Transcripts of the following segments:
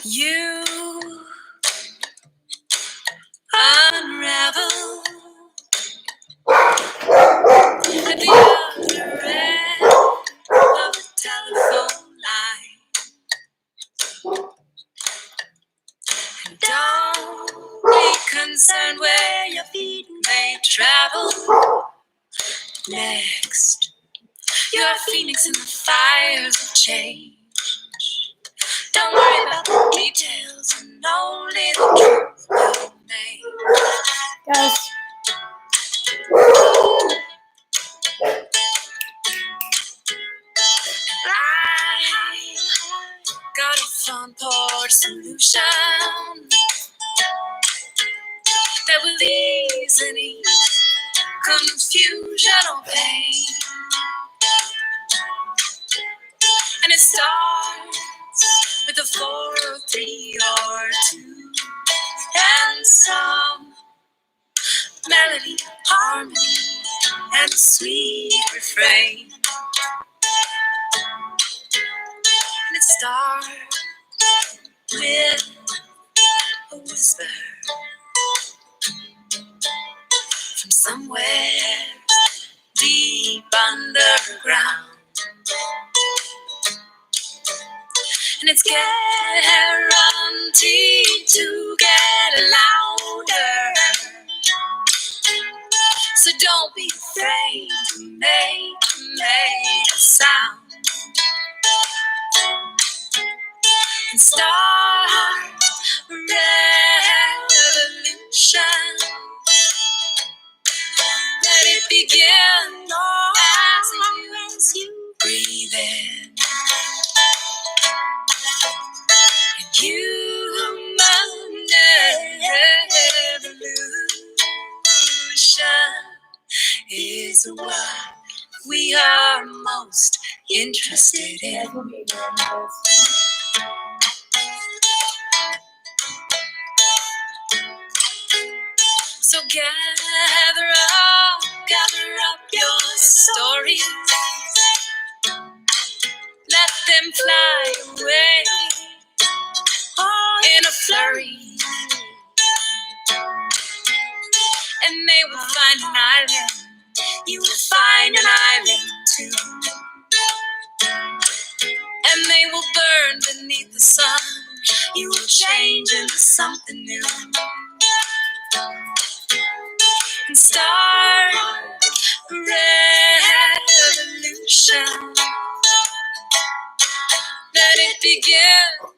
You unravel at the other end of the telephone line. And don't be concerned where your feet may travel next. You're a phoenix in the fires of change. Don't worry about the details and only the truth will remain. Guys. I got a front porch solution that will ease any confusion or pain. And it starts with a 4 or 3 or 2 and some melody, harmony, and sweet refrain. And it starts with a whisper from somewhere deep underground. And it's guaranteed to get louder. So don't be afraid to make a sound. And start a revolution. Let it begin as you breathe in. Human evolution is what we are most interested in. So gather up your stories. Let them fly away in a flurry. And they will find an island. You will find an island too. And they will burn beneath the sun. You will change into something new. And start a revolution. Let it begin.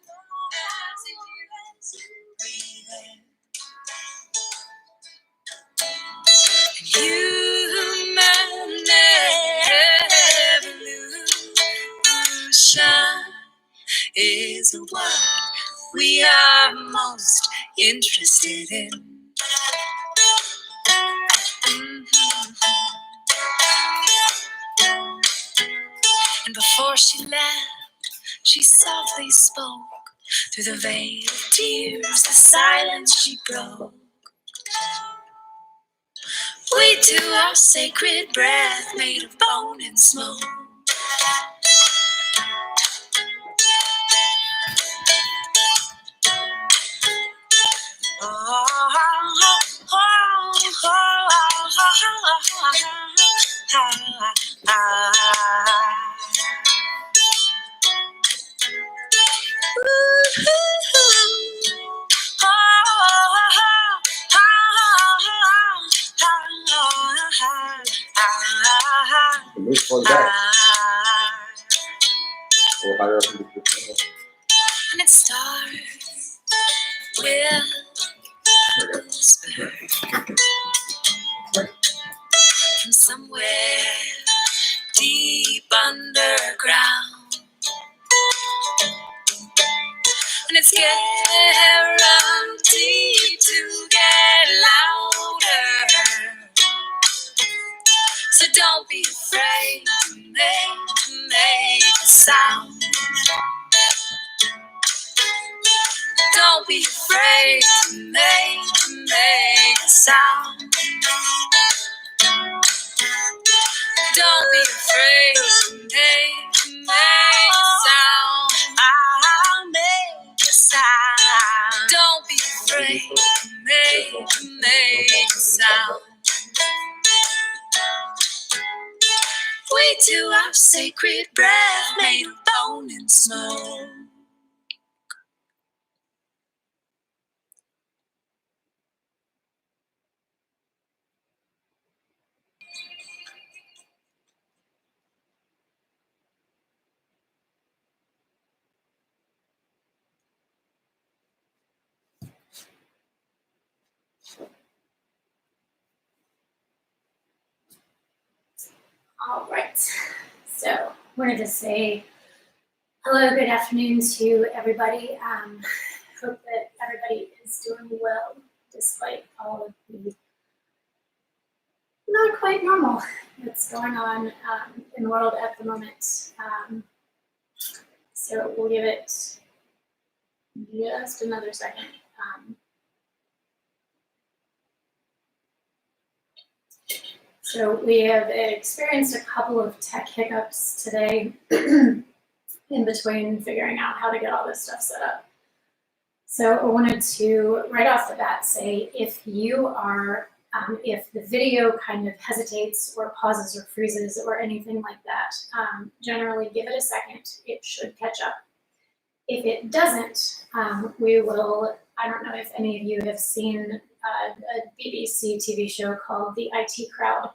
Human evolution is what we are most interested in. And before she left, she softly spoke. Through the veil of tears, the silence she broke. We two are sacred breath made of bone and smoke. And it starts with a whisper from somewhere deep underground. And it's guaranteed to get louder. So don't be afraid to make a sound. Don't be afraid to make a sound. Don't be afraid to make a sound. I'll make a sound. to make a sound. We to our sacred breath made of bone and smoke. All right, so wanted to say hello, good afternoon to everybody. Hope that everybody is doing well despite all of the not quite normal that's going on in the world at the moment. So we'll give it just another second. So we have experienced a couple of tech hiccups today in between figuring out how to get all this stuff set up. So I wanted to, right off the bat, say if you are, if the video kind of hesitates or pauses or freezes or anything like that, generally give it a second, it should catch up. If it doesn't, we will, I don't know if any of you have seen a BBC TV show called The IT Crowd,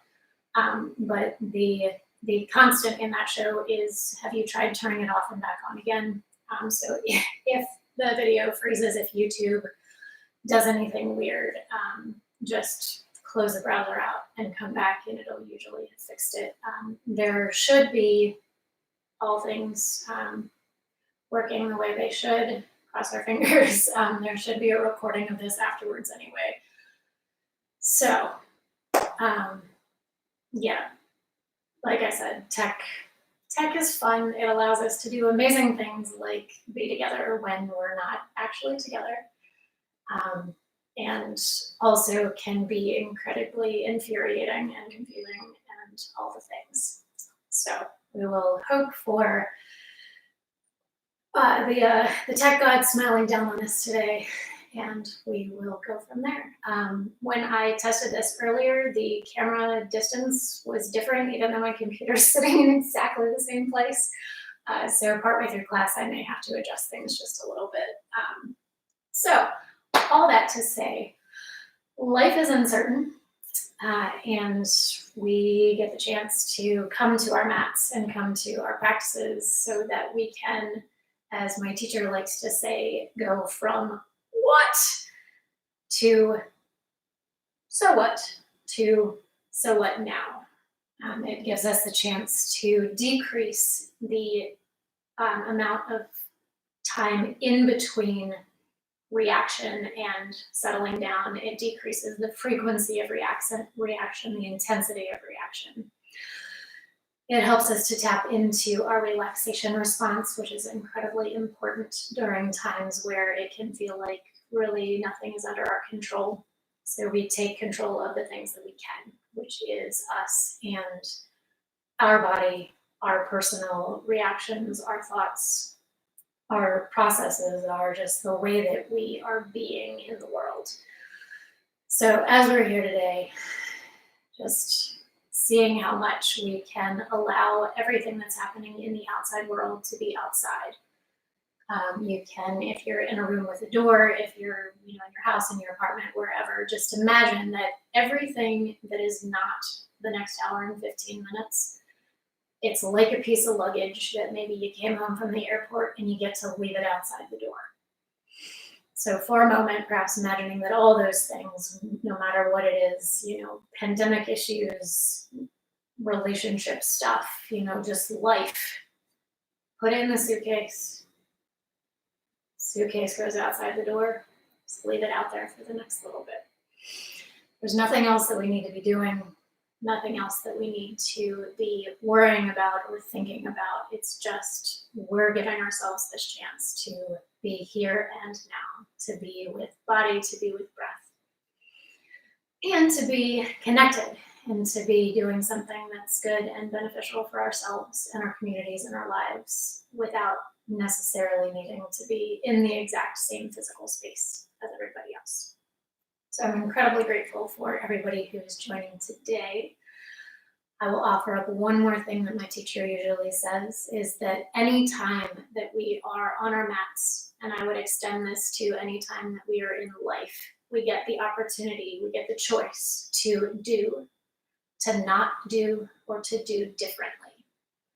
but the constant in that show is, have you tried turning it off and back on again? So if the video freezes, if YouTube does anything weird, just close the browser out and come back and it'll usually have fixed it. There should be all things working the way they should, cross our fingers. There should be a recording of this afterwards anyway. So, yeah, like I said, tech is fun. It allows us to do amazing things like be together when we're not actually together. And also can be incredibly infuriating and confusing and all the things. So we will hope for the tech god smiling down on us today, and we will go from there. When I tested this earlier, the camera distance was different, even though my computer's sitting in exactly the same place. So partway through class, I may have to adjust things just a little bit. So all that to say, life is uncertain, and we get the chance to come to our mats and come to our practices so that we can, as my teacher likes to say, go from what to so what to so what now. It gives us the chance to decrease the amount of time in between reaction and settling down. It decreases the frequency of reaction, the intensity of reaction. It helps us to tap into our relaxation response, which is incredibly important during times where it can feel like really nothing is under our control. So we take control of the things that we can, which is us and our body, our personal reactions, our thoughts, our processes, are just the way that we are being in the world. So as we're here today, just seeing how much we can allow everything that's happening in the outside world to be outside. You can, if you're in a room with a door, if you're in your house, in your apartment, wherever, just imagine that everything that is not the next hour and 15 minutes, it's like a piece of luggage that maybe you came home from the airport and you get to leave it outside the door. So for a moment, perhaps imagining that all those things, no matter what it is, pandemic issues, relationship stuff, just life, put it in the suitcase. Suitcase goes outside the door, just leave it out there for the next little bit. There's nothing else that we need to be doing, nothing else that we need to be worrying about or thinking about. It's just we're giving ourselves this chance to be here and now, to be with body, to be with breath, and to be connected, and to be doing something that's good and beneficial for ourselves and our communities and our lives without necessarily needing to be in the exact same physical space as everybody else. So I'm incredibly grateful for everybody who is joining today. I will offer up one more thing that my teacher usually says, is that any time that we are on our mats, and I would extend this to any time that we are in life, we get the opportunity, we get the choice to do, to not do, or to do differently.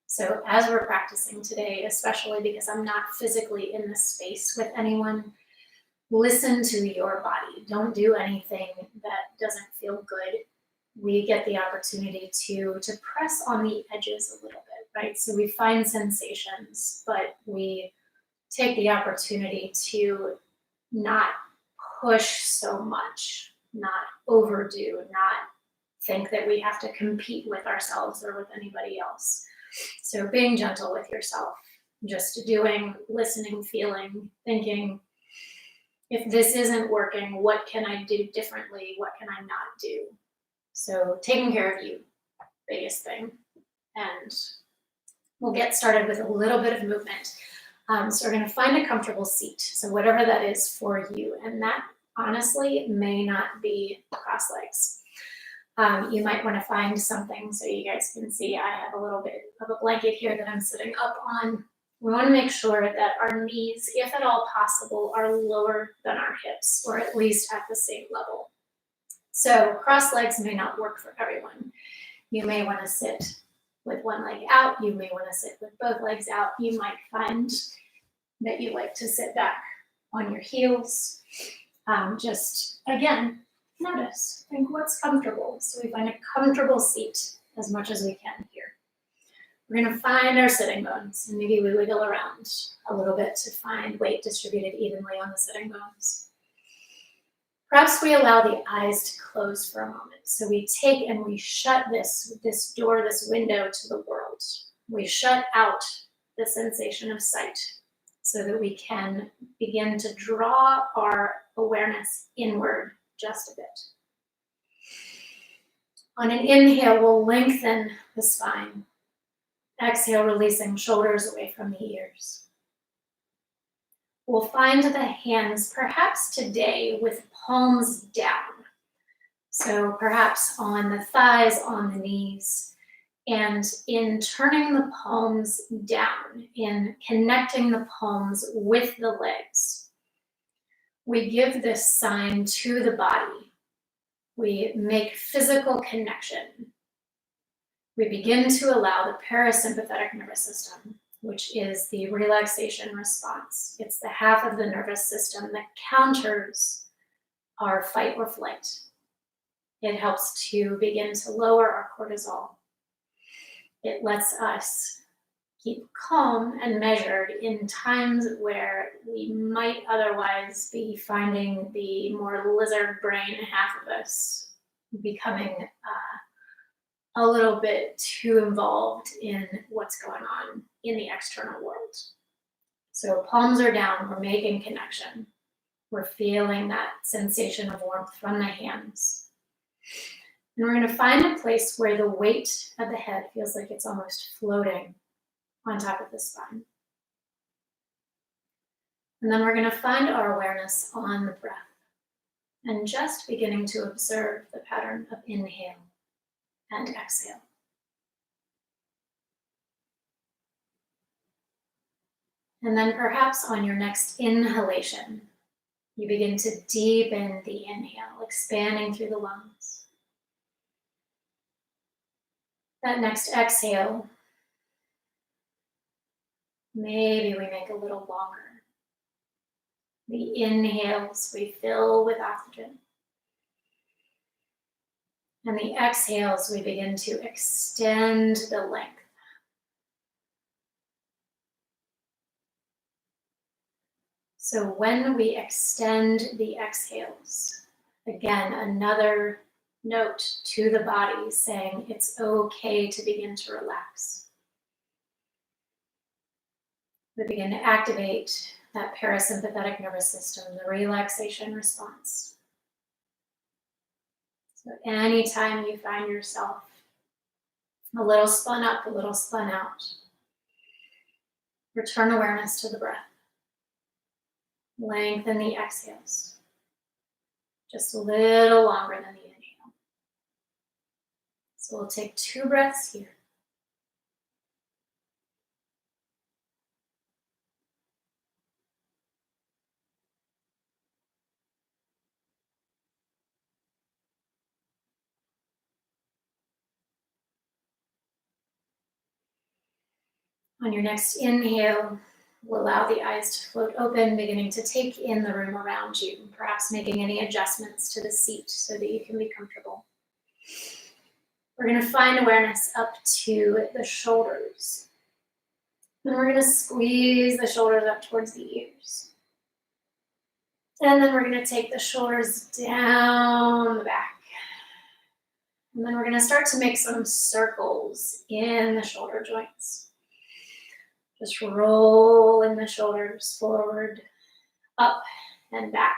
So as we're practicing today, especially because I'm not physically in this space with anyone, listen to your body. Don't do anything that doesn't feel good. We get the opportunity to press on the edges a little bit, right? So we find sensations, but we take the opportunity to not push so much, not overdo, not think that we have to compete with ourselves or with anybody else. So being gentle with yourself, just doing, listening, feeling, thinking, if this isn't working, what can I do differently? What can I not do? So taking care of you, biggest thing. And we'll get started with a little bit of movement. So we're gonna find a comfortable seat. So whatever that is for you. And that honestly may not be cross legs. You might wanna find something so you guys can see I have a little bit of a blanket here that I'm sitting up on. We wanna make sure that our knees, if at all possible, are lower than our hips, or at least at the same level. So cross legs may not work for everyone. You may wanna sit with one leg out, you may wanna sit with both legs out. You might find that you like to sit back on your heels. Just, again, notice, think what's comfortable. So we find a comfortable seat as much as we can here. We're gonna find our sitting bones, and maybe we wiggle around a little bit to find weight distributed evenly on the sitting bones. Perhaps we allow the eyes to close for a moment. So we take and we shut this door, this window to the world. We shut out the sensation of sight so that we can begin to draw our awareness inward just a bit. On an inhale, we'll lengthen the spine. Exhale, releasing shoulders away from the ears. We'll find the hands, perhaps today, with palms down. So perhaps on the thighs, on the knees. And in turning the palms down, in connecting the palms with the legs, we give this sign to the body. We make physical connection. We begin to allow the parasympathetic nervous system, which is the relaxation response. It's the half of the nervous system that counters our fight or flight. It helps to begin to lower our cortisol. It lets us keep calm and measured in times where we might otherwise be finding the more lizard brain half of us becoming a little bit too involved in what's going on in the external world. So palms are down, we're making connection. We're feeling that sensation of warmth from the hands. And we're gonna find a place where the weight of the head feels like it's almost floating on top of the spine. And then we're gonna find our awareness on the breath and just beginning to observe the pattern of inhale and exhale. And then perhaps on your next inhalation, you begin to deepen the inhale, expanding through the lungs. That next exhale, maybe we make a little longer. The inhales we fill with oxygen. And the exhales, we begin to extend the length. So when we extend the exhales, again, another note to the body saying it's okay to begin to relax. We begin to activate that parasympathetic nervous system, the relaxation response. So anytime you find yourself a little spun up, a little spun out, return awareness to the breath. Lengthen the exhales. just a little longer than the inhale. So we'll take 2 breaths here. On your next inhale, we'll allow the eyes to float open, beginning to take in the room around you, perhaps making any adjustments to the seat so that you can be comfortable. We're going to find awareness up to the shoulders. Then we're going to squeeze the shoulders up towards the ears. And then we're going to take the shoulders down the back. And then we're going to start to make some circles in the shoulder joints. Just rolling the shoulders forward, up, and back.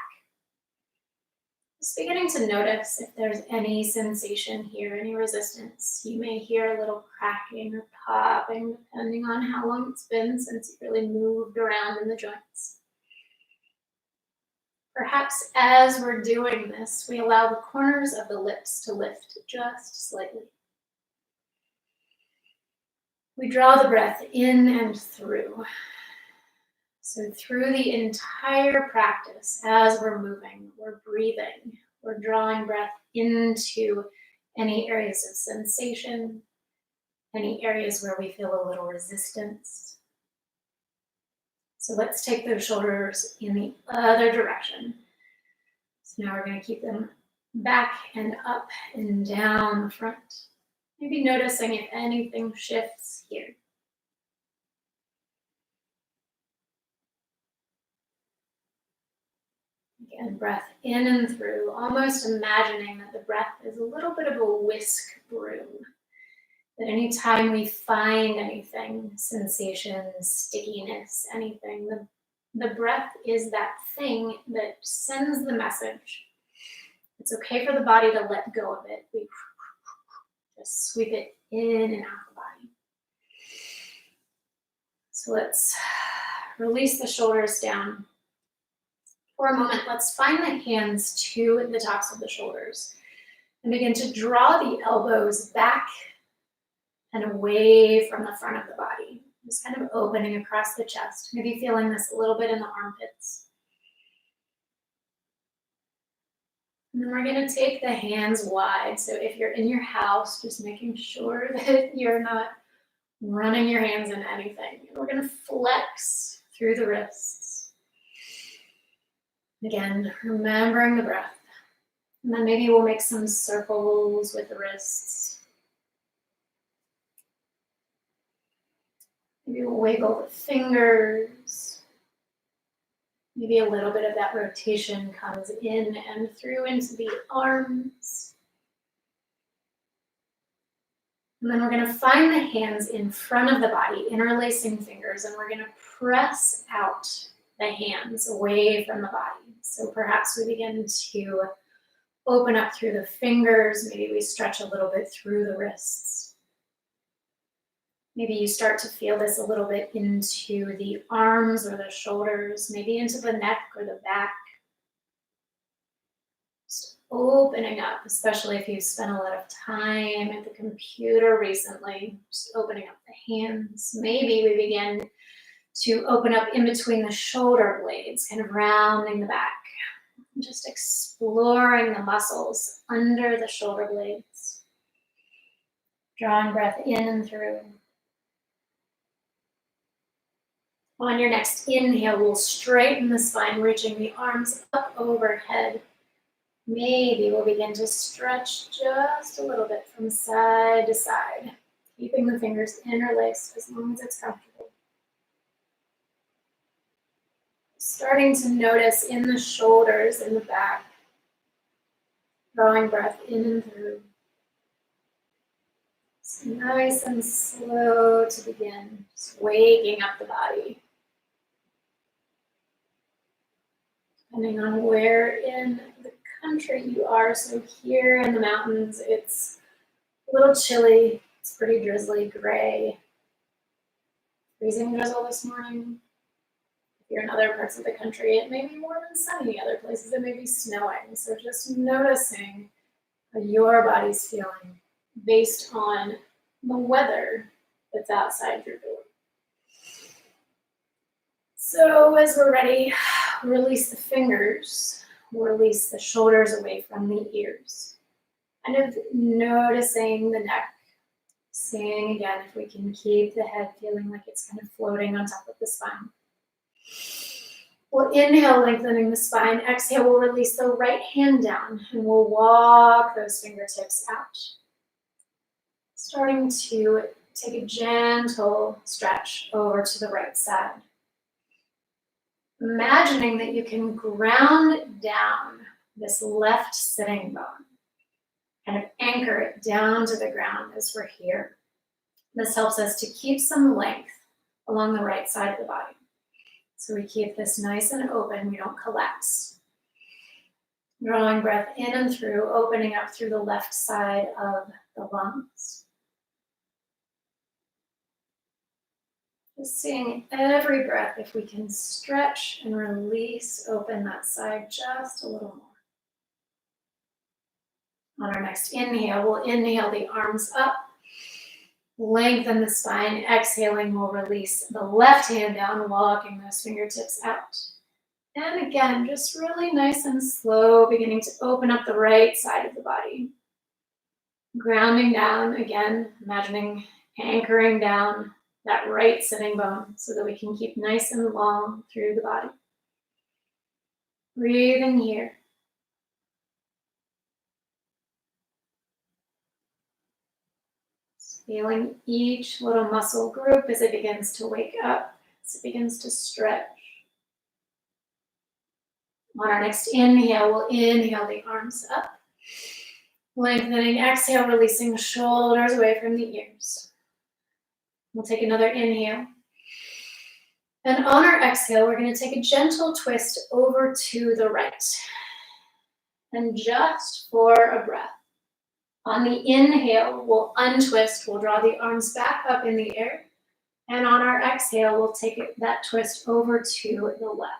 Just beginning to notice if there's any sensation here, any resistance. You may hear a little cracking or popping, depending on how long it's been since you've really moved around in the joints. Perhaps as we're doing this, we allow the corners of the lips to lift just slightly. We draw the breath in and through. So through the entire practice, as we're moving, we're breathing, we're drawing breath into any areas of sensation, any areas where we feel a little resistance. So let's take those shoulders in the other direction. So now we're going to keep them back and up and down the front. Maybe noticing if anything shifts here. Again, breath in and through, almost imagining that the breath is a little bit of a whisk broom. That anytime we find anything, sensations, stickiness, anything, the breath is that thing that sends the message. It's okay for the body to let go of it. We just sweep it in and out the body. So let's release the shoulders down. For a moment, let's find the hands to the tops of the shoulders and begin to draw the elbows back and away from the front of the body. Just kind of opening across the chest, maybe feeling this a little bit in the armpits. And then we're going to take the hands wide. So if you're in your house, just making sure that you're not running your hands into anything. We're going to flex through the wrists. Again, remembering the breath. And then maybe we'll make some circles with the wrists. Maybe we'll wiggle the fingers. Maybe a little bit of that rotation comes in and through into the arms. And then we're going to find the hands in front of the body, interlacing fingers, and we're going to press out the hands away from the body. So perhaps we begin to open up through the fingers. Maybe we stretch a little bit through the wrists. Maybe you start to feel this a little bit into the arms or the shoulders, maybe into the neck or the back. Just opening up, especially if you've spent a lot of time at the computer recently, just opening up the hands. Maybe we begin to open up in between the shoulder blades, kind of rounding the back. Just exploring the muscles under the shoulder blades. Drawing breath in and through. On your next inhale, we'll straighten the spine, reaching the arms up overhead. Maybe we'll begin to stretch just a little bit from side to side, keeping the fingers interlaced as long as it's comfortable. Starting to notice in the shoulders, in the back, drawing breath in and through. So nice and slow to begin, just waking up the body. Depending on where in the country you are, so here in the mountains, it's a little chilly, it's pretty drizzly, gray. Freezing drizzle this morning. If you're in other parts of the country, it may be warm and sunny. Other places it may be snowing. So just noticing how your body's feeling based on the weather that's outside your door. So as we're ready, release the fingers, release the shoulders away from the ears. Kind of noticing the neck. Seeing again if we can keep the head feeling like it's kind of floating on top of the spine. We'll inhale, lengthening the spine. Exhale, we'll release the right hand down and we'll walk those fingertips out. Starting to take a gentle stretch over to the right side. Imagining that you can ground down this left sitting bone. Kind of anchor it down to the ground as we're here. This helps us to keep some length along the right side of the body. So we keep this nice and open, we don't collapse. Drawing breath in and through, opening up through the left side of the lungs. Just seeing every breath if we can stretch and release, open that side just a little more. On our next inhale, we'll inhale the arms up, lengthen the spine. Exhaling, we'll release the left hand down, walking those fingertips out. And again, just really nice and slow, beginning to open up the right side of the body. Grounding down, again, imagining anchoring down that right sitting bone so that we can keep nice and long through the body. Breathing here. Feeling each little muscle group as it begins to wake up, as it begins to stretch. On our next inhale, we'll inhale the arms up. Lengthening, exhale, releasing the shoulders away from the ears. We'll take another inhale. And on our exhale, we're going to take a gentle twist over to the right. And just for a breath. On the inhale, we'll untwist, we'll draw the arms back up in the air. And on our exhale, we'll take that twist over to the left.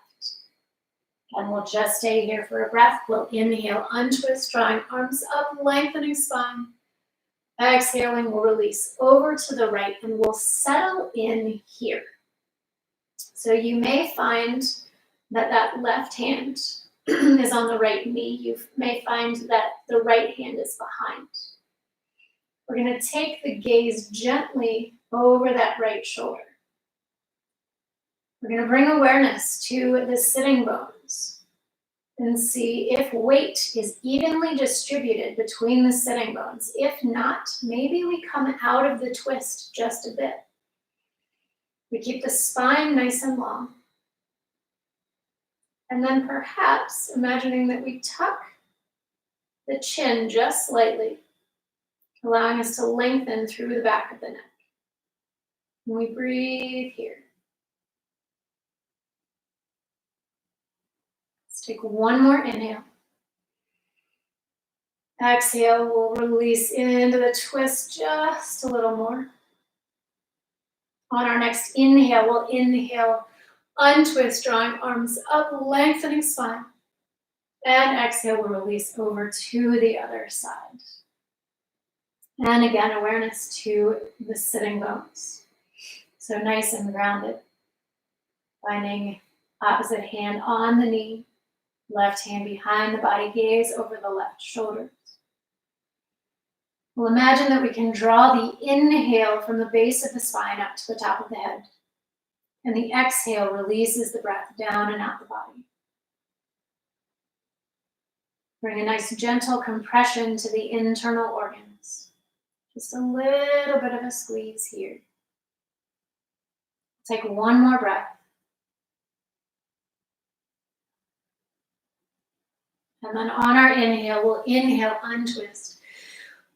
And we'll just stay here for a breath. We'll inhale, untwist, drawing arms up, lengthening spine. Exhaling, we'll release over to the right and we'll settle in here. So you may find that that left hand is on the right knee. You may find that the right hand is behind. We're going to take the gaze gently over that right shoulder. We're going to bring awareness to the sitting bones and see if weight is evenly distributed between the sitting bones. If not, maybe we come out of the twist just a bit. We keep the spine nice and long. And then perhaps imagining that we tuck the chin just slightly, allowing us to lengthen through the back of the neck. And we breathe here. Let's take one more inhale. Exhale, we'll release into the twist just a little more. On our next inhale, we'll inhale, untwist, drawing arms up, lengthening spine. And exhale, we'll release over to the other side. And again, awareness to the sitting bones. So nice and grounded. Finding opposite hand on the knee, left hand behind the body, gaze over the left shoulder. We'll imagine that we can draw the inhale from the base of the spine up to the top of the head. And the exhale releases the breath down and out the body. Bring a nice gentle compression to the internal organs. Just a little bit of a squeeze here. Take one more breath. And then on our inhale, we'll inhale, untwist.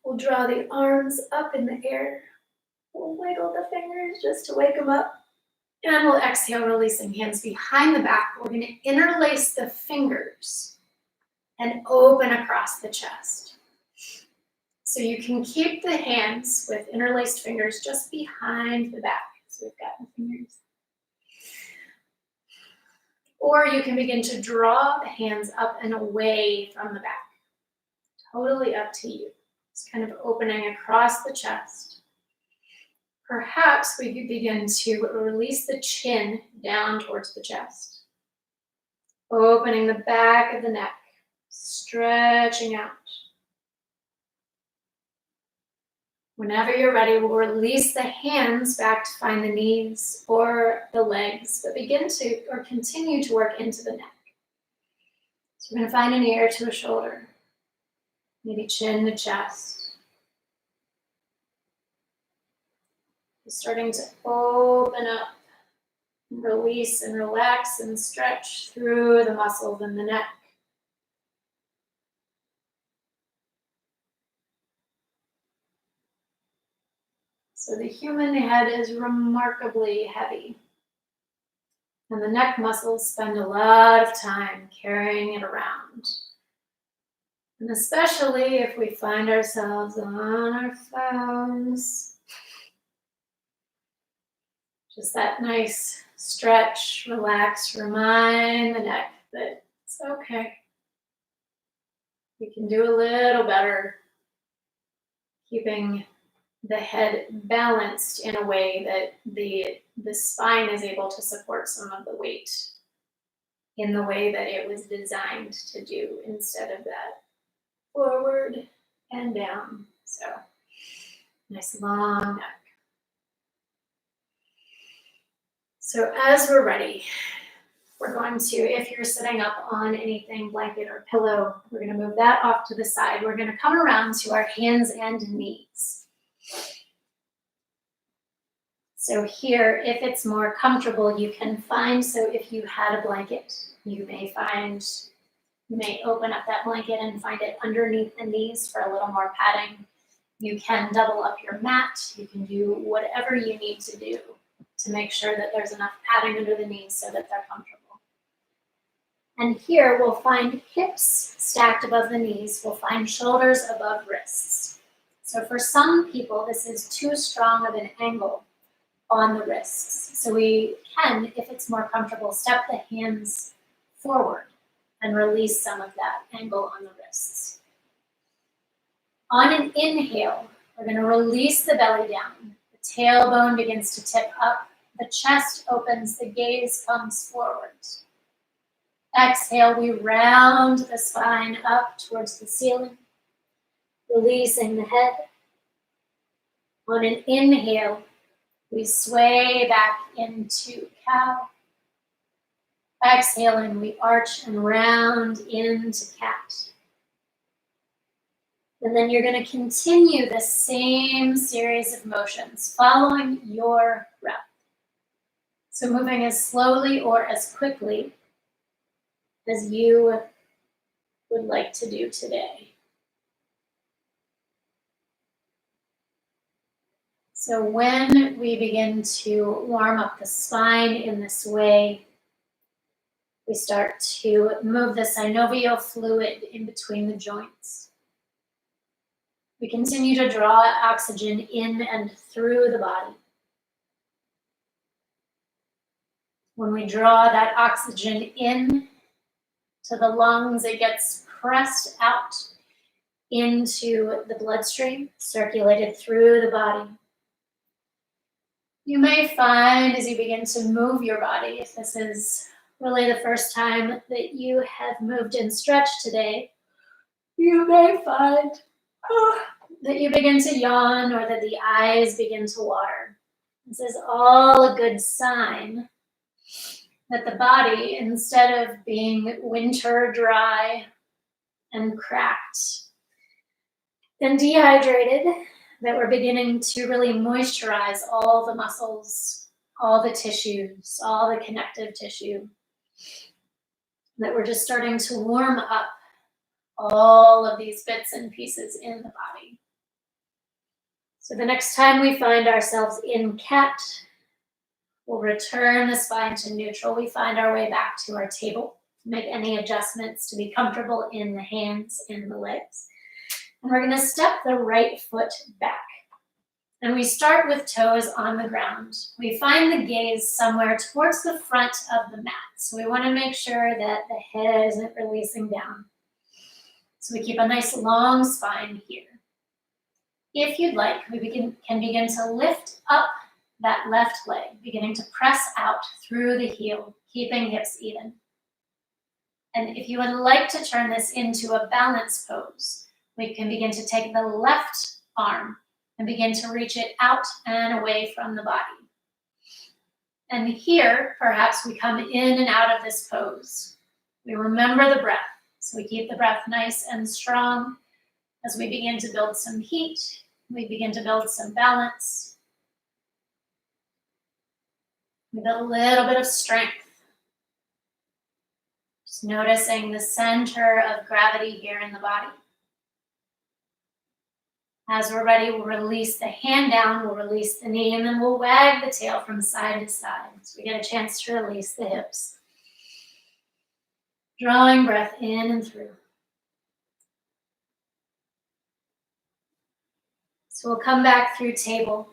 We'll draw the arms up in the air. We'll wiggle the fingers just to wake them up. And we'll exhale, releasing hands behind the back. We're going to interlace the fingers and open across the chest. So you can keep the hands with interlaced fingers just behind the back. So we've got the fingers. Or you can begin to draw the hands up and away from the back. Totally up to you. It's kind of opening across the chest. Perhaps we could begin to release the chin down towards the chest. Opening the back of the neck, stretching out. Whenever you're ready, we'll release the hands back to find the knees or the legs, but begin to or continue to work into the neck. So we're going to find an ear to a shoulder, maybe chin to chest. You're starting to open up, release and relax and stretch through the muscles in the neck. So the human head is remarkably heavy. And the neck muscles spend a lot of time carrying it around. And especially if we find ourselves on our phones. Just that nice stretch, relax, remind the neck that it's okay. We can do a little better keeping the head balanced in a way that the spine is able to support some of the weight in the way that it was designed to do instead of that forward and down. So nice long neck. So as we're ready, we're going to, if you're sitting up on anything, blanket or pillow, we're going to move that off to the side. We're going to come around to our hands and knees. So here, if it's more comfortable, you can find, so if you had a blanket, you may open up that blanket and find it underneath the knees for a little more padding. You can double up your mat. You can do whatever you need to do to make sure that there's enough padding under the knees so that they're comfortable. And here we'll find hips stacked above the knees. We'll find shoulders above wrists. So for some people, this is too strong of an angle on the wrists. So we can, if it's more comfortable, step the hands forward and release some of that angle on the wrists. On an inhale, we're going to release the belly down. The tailbone begins to tip up. The chest opens, the gaze comes forward. Exhale, we round the spine up towards the ceiling, releasing the head. On an inhale, we sway back into cow. Exhaling, we arch and round into cat. And then you're going to continue the same series of motions, following your breath. So moving as slowly or as quickly as you would like to do today. So when we begin to warm up the spine in this way, we start to move the synovial fluid in between the joints. We continue to draw oxygen in and through the body. When we draw that oxygen in to the lungs, it gets pressed out into the bloodstream, circulated through the body. You may find as you begin to move your body, if this is really the first time that you have moved and stretched today, you may find that you begin to yawn or that the eyes begin to water. This is all a good sign that the body, instead of being winter dry and cracked and dehydrated, that we're beginning to really moisturize all the muscles, all the tissues, all the connective tissue, that we're just starting to warm up all of these bits and pieces in the body. So the next time we find ourselves in cat, we'll return the spine to neutral. We find our way back to our table, make any adjustments to be comfortable in the hands and the legs. And we're going to step the right foot back. And we start with toes on the ground. We find the gaze somewhere towards the front of the mat. So we want to make sure that the head isn't releasing down. So we keep a nice long spine here. If you'd like, we can begin to lift up that left leg, beginning to press out through the heel, keeping hips even. And if you would like to turn this into a balance pose, we can begin to take the left arm and begin to reach it out and away from the body. And here, perhaps we come in and out of this pose. We remember the breath, so we keep the breath nice and strong as we begin to build some heat, we begin to build some balance. We build a little bit of strength. Just noticing the center of gravity here in the body. As we're ready, we'll release the hand down, we'll release the knee, and then we'll wag the tail from side to side. So we get a chance to release the hips. Drawing breath in and through. So we'll come back through table.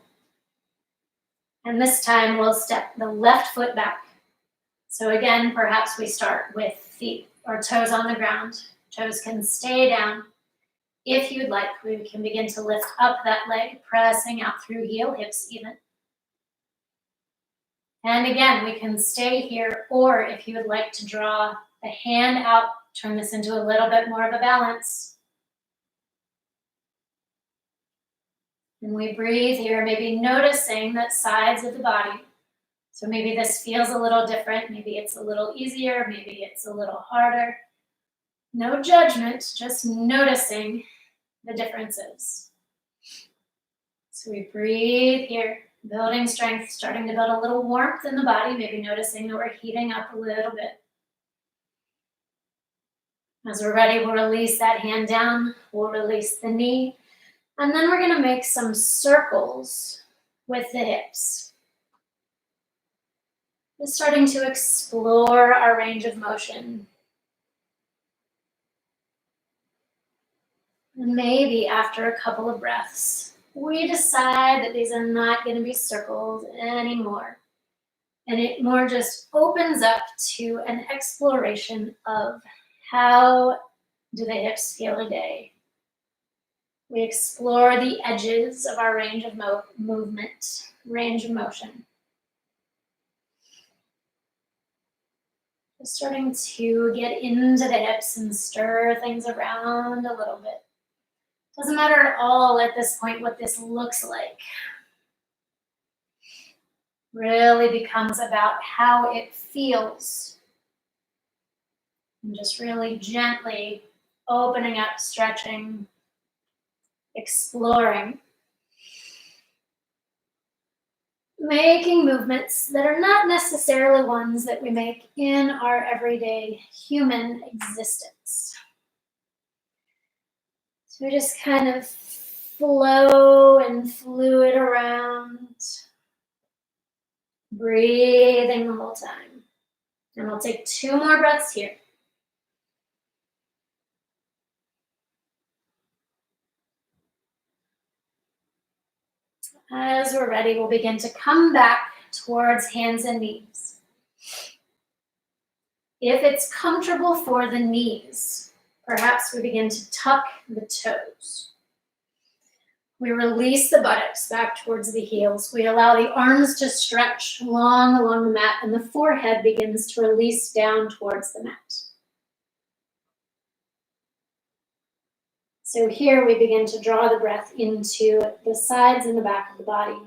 And this time we'll step the left foot back. So again, perhaps we start with feet or toes on the ground. Toes can stay down. If you'd like, we can begin to lift up that leg, pressing out through heel, hips even. And again, we can stay here, or if you would like to draw the hand out, turn this into a little bit more of a balance. And we breathe here, maybe noticing that sides of the body. So maybe this feels a little different, maybe it's a little easier, maybe it's a little harder. No judgment, just noticing the differences. So we breathe here, building strength, starting to build a little warmth in the body, maybe noticing that we're heating up a little bit. As we're ready, we'll release that hand down, we'll release the knee, and then we're gonna make some circles with the hips. Just starting to explore our range of motion. And maybe after a couple of breaths, we decide that these are not going to be circles anymore. And it more just opens up to an exploration of how do the hips feel today. We explore the edges of our range of movement, range of motion. Just starting to get into the hips and stir things around a little bit. Doesn't matter at all at this point what this looks like. Really becomes about how it feels. And just really gently opening up, stretching, exploring. Making movements that are not necessarily ones that we make in our everyday human existence. So we just kind of flow and fluid around, breathing the whole time. And we'll take 2 more breaths here. As we're ready, we'll begin to come back towards hands and knees. If it's comfortable for the knees, perhaps we begin to tuck the toes. We release the buttocks back towards the heels. We allow the arms to stretch long along the mat, and the forehead begins to release down towards the mat. So here we begin to draw the breath into the sides and the back of the body.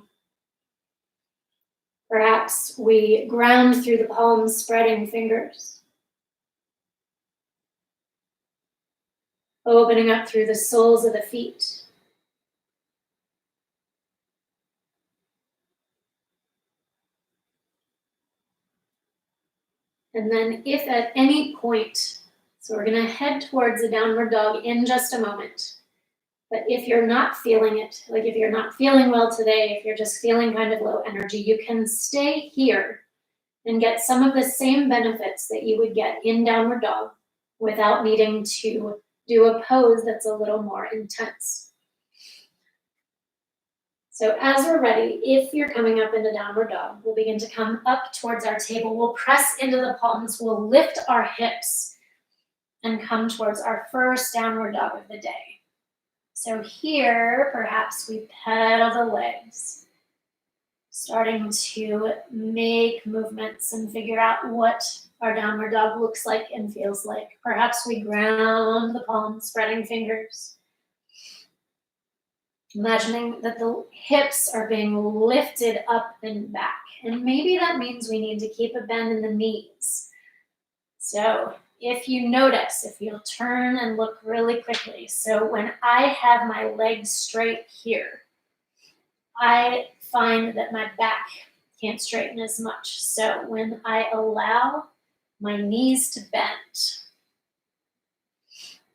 Perhaps we ground through the palms, spreading fingers. Opening up through the soles of the feet. And then if at any point, so we're gonna head towards a downward dog in just a moment. But if you're not feeling it, like if you're not feeling well today, if you're just feeling kind of low energy, you can stay here and get some of the same benefits that you would get in downward dog without needing to do a pose that's a little more intense. So as we're ready, if you're coming up into downward dog, we'll begin to come up towards our table. We'll press into the palms. We'll lift our hips and come towards our first downward dog of the day. So here, perhaps we pedal the legs, starting to make movements and figure out what our downward dog looks like and feels like. Perhaps we ground the palms, spreading fingers. Imagining that the hips are being lifted up and back. And maybe that means we need to keep a bend in the knees. So if you notice, if you'll turn and look really quickly. So when I have my legs straight here, I find that my back can't straighten as much. So when I allow my knees to bend,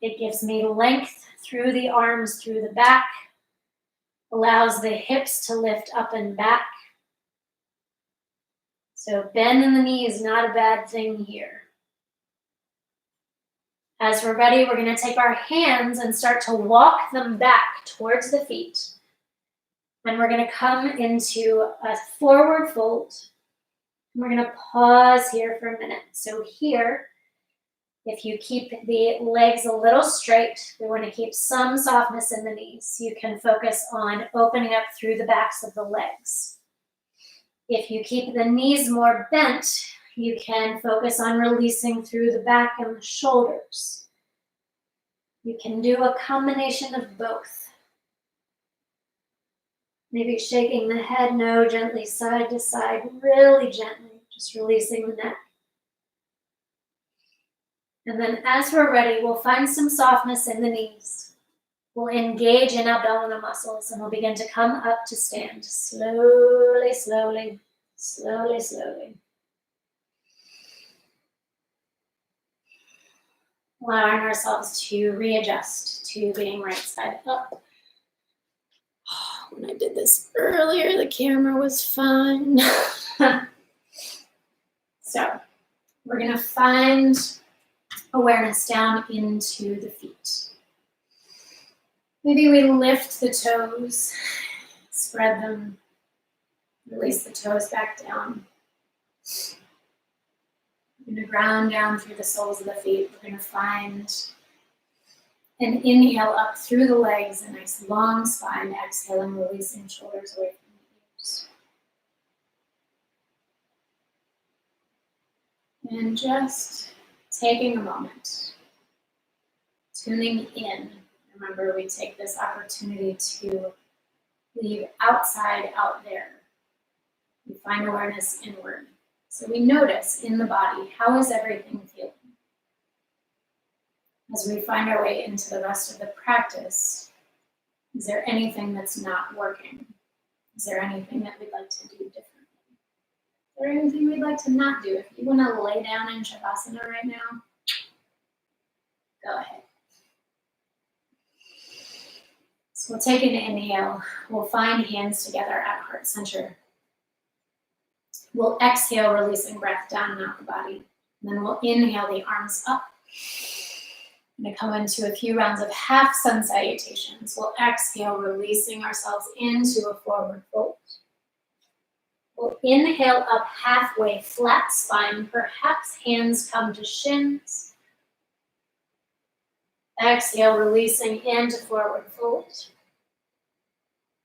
it gives me length through the arms, through the back, allows the hips to lift up and back. So bend in the knee is not a bad thing here. As we're ready, we're going to take our hands and start to walk them back towards the feet. And we're going to come into a forward fold. We're going to pause here for a minute. So here, if you keep the legs a little straight, we want to keep some softness in the knees. You can focus on opening up through the backs of the legs. If you keep the knees more bent, you can focus on releasing through the back and the shoulders. You can do a combination of both. Maybe shaking the head, no, gently side to side, really gently, just releasing the neck. And then as we're ready, we'll find some softness in the knees. We'll engage in abdominal muscles and we'll begin to come up to stand. Slowly, slowly, slowly, slowly. Allowing ourselves to readjust to being right side up. When I did this earlier, the camera was fine. So we're going to find awareness down into the feet. Maybe we lift the toes, spread them, release the toes back down. We're going to ground down through the soles of the feet. We're going to find an inhale up through the legs, a nice long spine, exhaling, releasing shoulders away from the ears. And just taking a moment, tuning in. Remember, we take this opportunity to leave outside out there. We find awareness inward. So we notice in the body, how is everything feeling? As we find our way into the rest of the practice, is there anything that's not working? Is there anything that we'd like to do differently? Is there anything we'd like to not do? If you want to lay down in Shavasana right now, go ahead. So we'll take an inhale. We'll find hands together at heart center. We'll exhale, releasing breath down and out the body. And then we'll inhale the arms up. I'm going to come into a few rounds of half sun salutations. We'll exhale, releasing ourselves into a forward fold. We'll inhale up halfway, flat spine. Perhaps hands come to shins. Exhale, releasing into forward fold.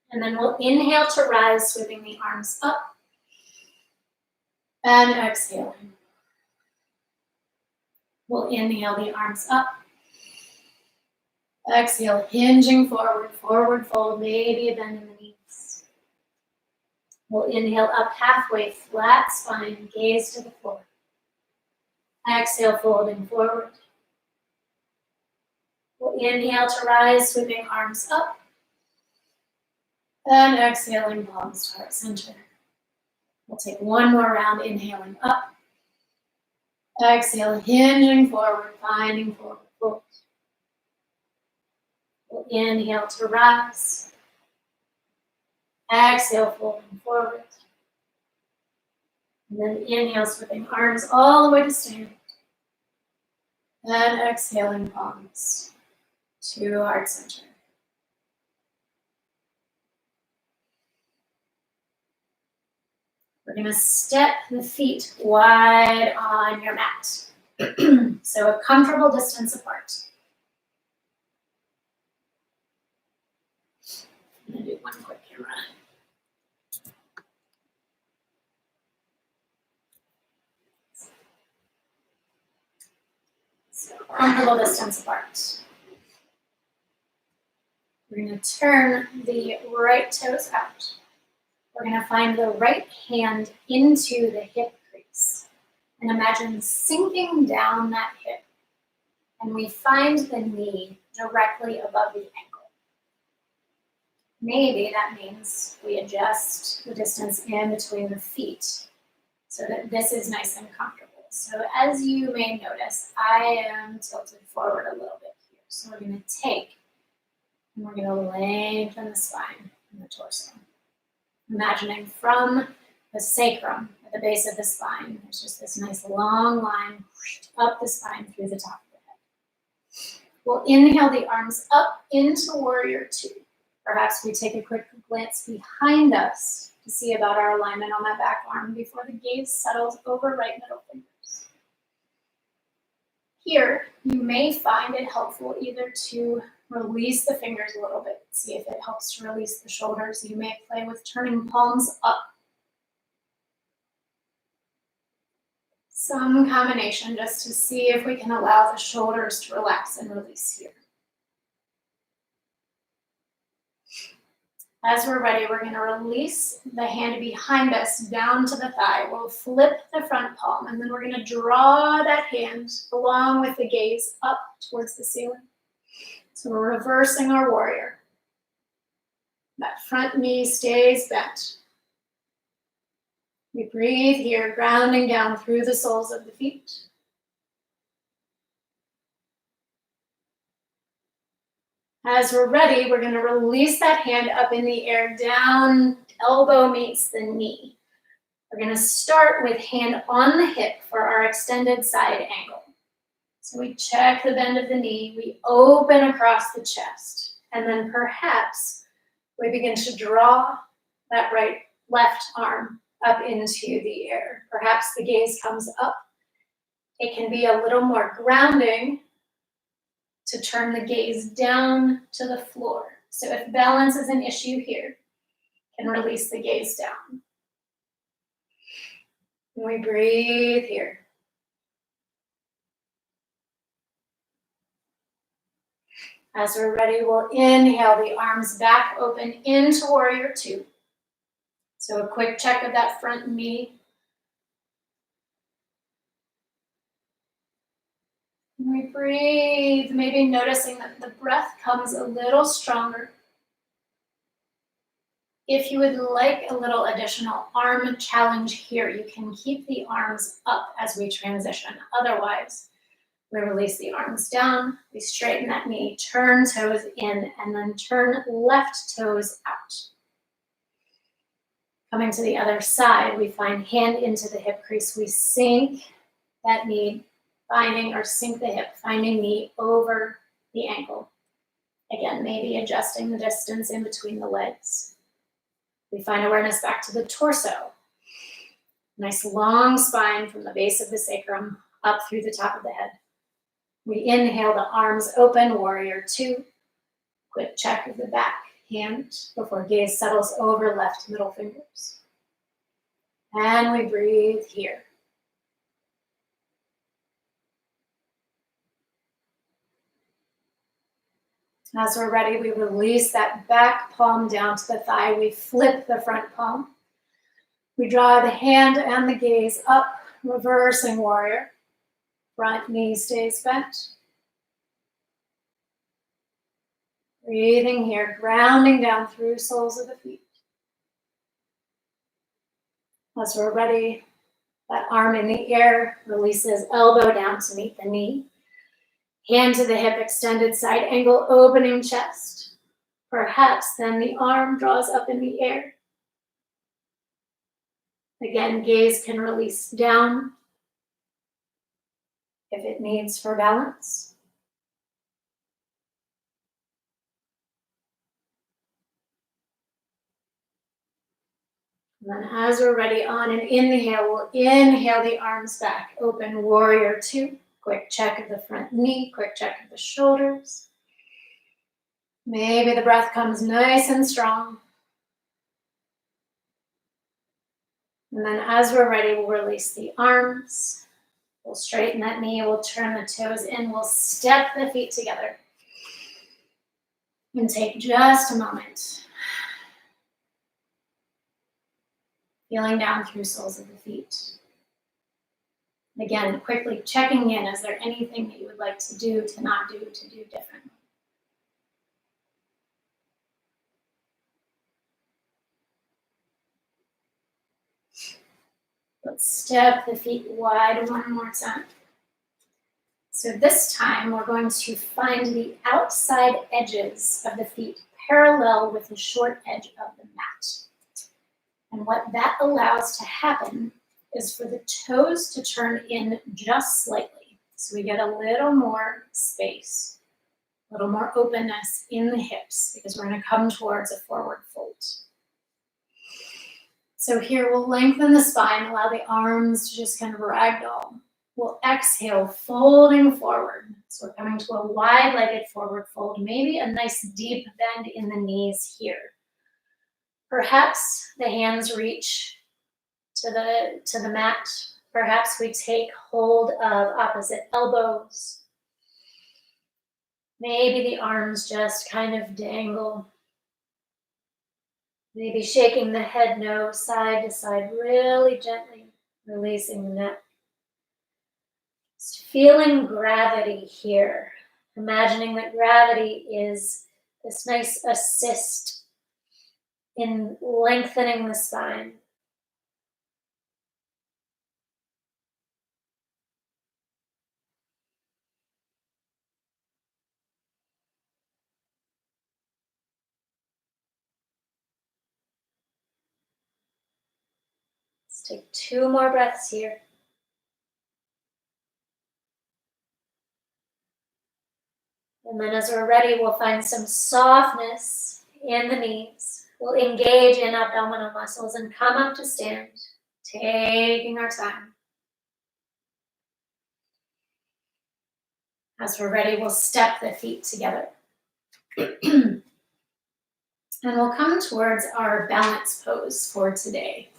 And then we'll inhale to rise, sweeping the arms up. And exhaling. We'll inhale the arms up. Exhale, hinging forward, forward fold, maybe a bend in the knees. We'll inhale up halfway, flat spine, gaze to the floor. Exhale, folding forward. We'll inhale to rise, sweeping arms up. And exhaling, palms to heart center. We'll take one more round, inhaling up. Exhale, hinging forward, finding forward fold. We'll inhale to rise. Exhale, folding forward. And then inhale, sweeping arms all the way to stand. And exhaling, palms to heart center. We're gonna step the feet wide on your mat. So a comfortable distance apart. I'm gonna do one quick camera. So comfortable distance apart. We're gonna turn the right toes out. We're gonna find the right hand into the hip crease. And imagine sinking down that hip. And we find the knee directly above the ankle. Maybe that means we adjust the distance in between the feet so that this is nice and comfortable. So as you may notice, I am tilted forward a little bit here. So we're gonna take and we're gonna lengthen the spine and the torso. Imagining from the sacrum at the base of the spine, there's just this nice long line up the spine through the top of the head. We'll inhale the arms up into warrior two. Perhaps we take a quick glance behind us to see about our alignment on that back arm before the gaze settles over right middle fingers. Here, you may find it helpful either to release the fingers a little bit, see if it helps to release the shoulders. You may play with turning palms up. Some combination just to see if we can allow the shoulders to relax and release here. As we're ready, we're going to release the hand behind us down to the thigh. We'll flip the front palm, and then we're going to draw that hand along with the gaze up towards the ceiling. So we're reversing our warrior. That front knee stays bent. We breathe here, grounding down through the soles of the feet. As we're ready, we're going to release that hand up in the air, down, elbow meets the knee. We're going to start with hand on the hip for our extended side angle. So we check the bend of the knee, we open across the chest, and then perhaps we begin to draw that left arm up into the air. Perhaps the gaze comes up. It can be a little more grounding to turn the gaze down to the floor. So if balance is an issue here, can release the gaze down. And we breathe here. As we're ready, we'll inhale the arms back open into warrior two. So a quick check of that front knee. And we breathe, maybe noticing that the breath comes a little stronger. If you would like a little additional arm challenge here, you can keep the arms up as we transition. Otherwise, we release the arms down, we straighten that knee, turn toes in, and then turn left toes out. Coming to the other side, we find hand into the hip crease. We sink that knee, finding or sink the hip, finding knee over the ankle. Again, maybe adjusting the distance in between the legs. We find awareness back to the torso. Nice long spine from the base of the sacrum up through the top of the head. We inhale the arms open, warrior two. Quick check of the back hand before gaze settles over left middle fingers. And we breathe here. As we're ready, we release that back palm down to the thigh. We flip the front palm. We draw the hand and the gaze up, reversing warrior. Front knee stays bent. Breathing here, grounding down through soles of the feet. As we're ready, that arm in the air releases elbow down to meet the knee. Hand to the hip, extended side angle, opening chest. Perhaps then the arm draws up in the air. Again, gaze can release down if it needs for balance. And then as we're ready, on an inhale, we'll inhale the arms back, open warrior two. Quick check of the front knee, quick check of the shoulders. Maybe the breath comes nice and strong. And then as we're ready, we'll release the arms. We'll straighten that knee, we'll turn the toes in, we'll step the feet together. And take just a moment. Feeling down through soles of the feet. Again, quickly checking in, is there anything that you would like to do, to not do, to do differently? Let's step the feet wide one more time. So this time we're going to find the outside edges of the feet parallel with the short edge of the mat. And what that allows to happen is for the toes to turn in just slightly. So we get a little more space, a little more openness in the hips because we're going to come towards a forward fold. So here we'll lengthen the spine, allow the arms to just kind of ragdoll. We'll exhale, folding forward. So we're coming to a wide-legged forward fold, maybe a nice deep bend in the knees here. Perhaps the hands reach to the mat. Perhaps we take hold of opposite elbows. Maybe the arms just kind of dangle. Maybe shaking the head, no, side to side, really gently releasing the neck. Just feeling gravity here. Imagining that gravity is this nice assist in lengthening the spine. Let's take 2 more breaths here. And then as we're ready, we'll find some softness in the knees. We'll engage in abdominal muscles and come up to stand, taking our time. As we're ready, we'll step the feet together. And we'll come towards our balance pose for today.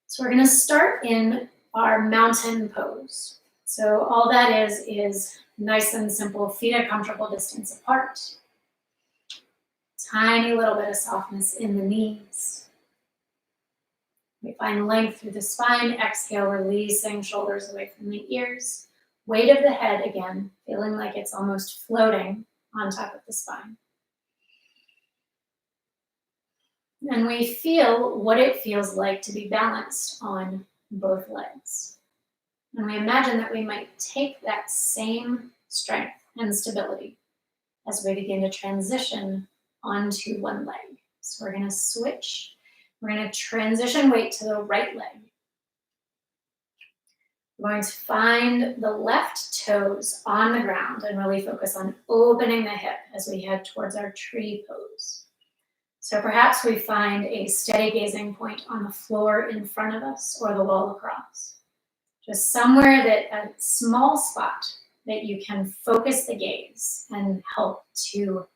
So we're going to start in our mountain pose. So all that is nice and simple, feet a comfortable distance apart. Tiny little bit of softness in the knees. We find length through the spine. Exhale, releasing shoulders away from the ears. Weight of the head again, feeling like it's almost floating on top of the spine. And we feel what it feels like to be balanced on both legs. And we imagine that we might take that same strength and stability as we begin to transition onto one leg. So we're going to switch. We're going to transition weight to the right leg. We're going to find the left toes on the ground and really focus on opening the hip as we head towards our tree pose. So perhaps we find a steady gazing point on the floor in front of us or the wall across. Just somewhere that a small spot that you can focus the gaze and help to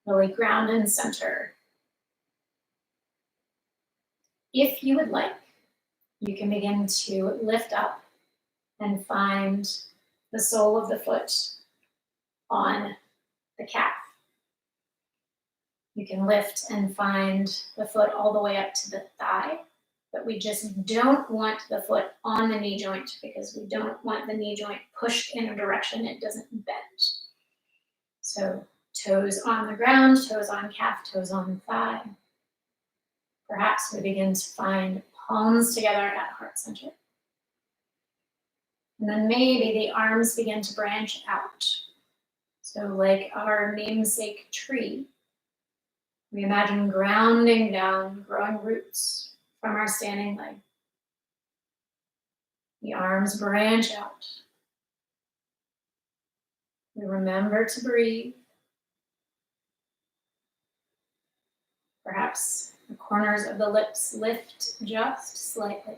really ground and center. If you would like, you can begin to lift up and find the sole of the foot on the calf. You can lift and find the foot all the way up to the thigh, but we just don't want the foot on the knee joint because we don't want the knee joint pushed in a direction it doesn't bend. So toes on the ground, toes on calf, toes on thigh. Perhaps we begin to find palms together at heart center. And then maybe the arms begin to branch out. So like our namesake tree, we imagine grounding down, growing roots from our standing leg. The arms branch out. We remember to breathe. Perhaps the corners of the lips lift just slightly.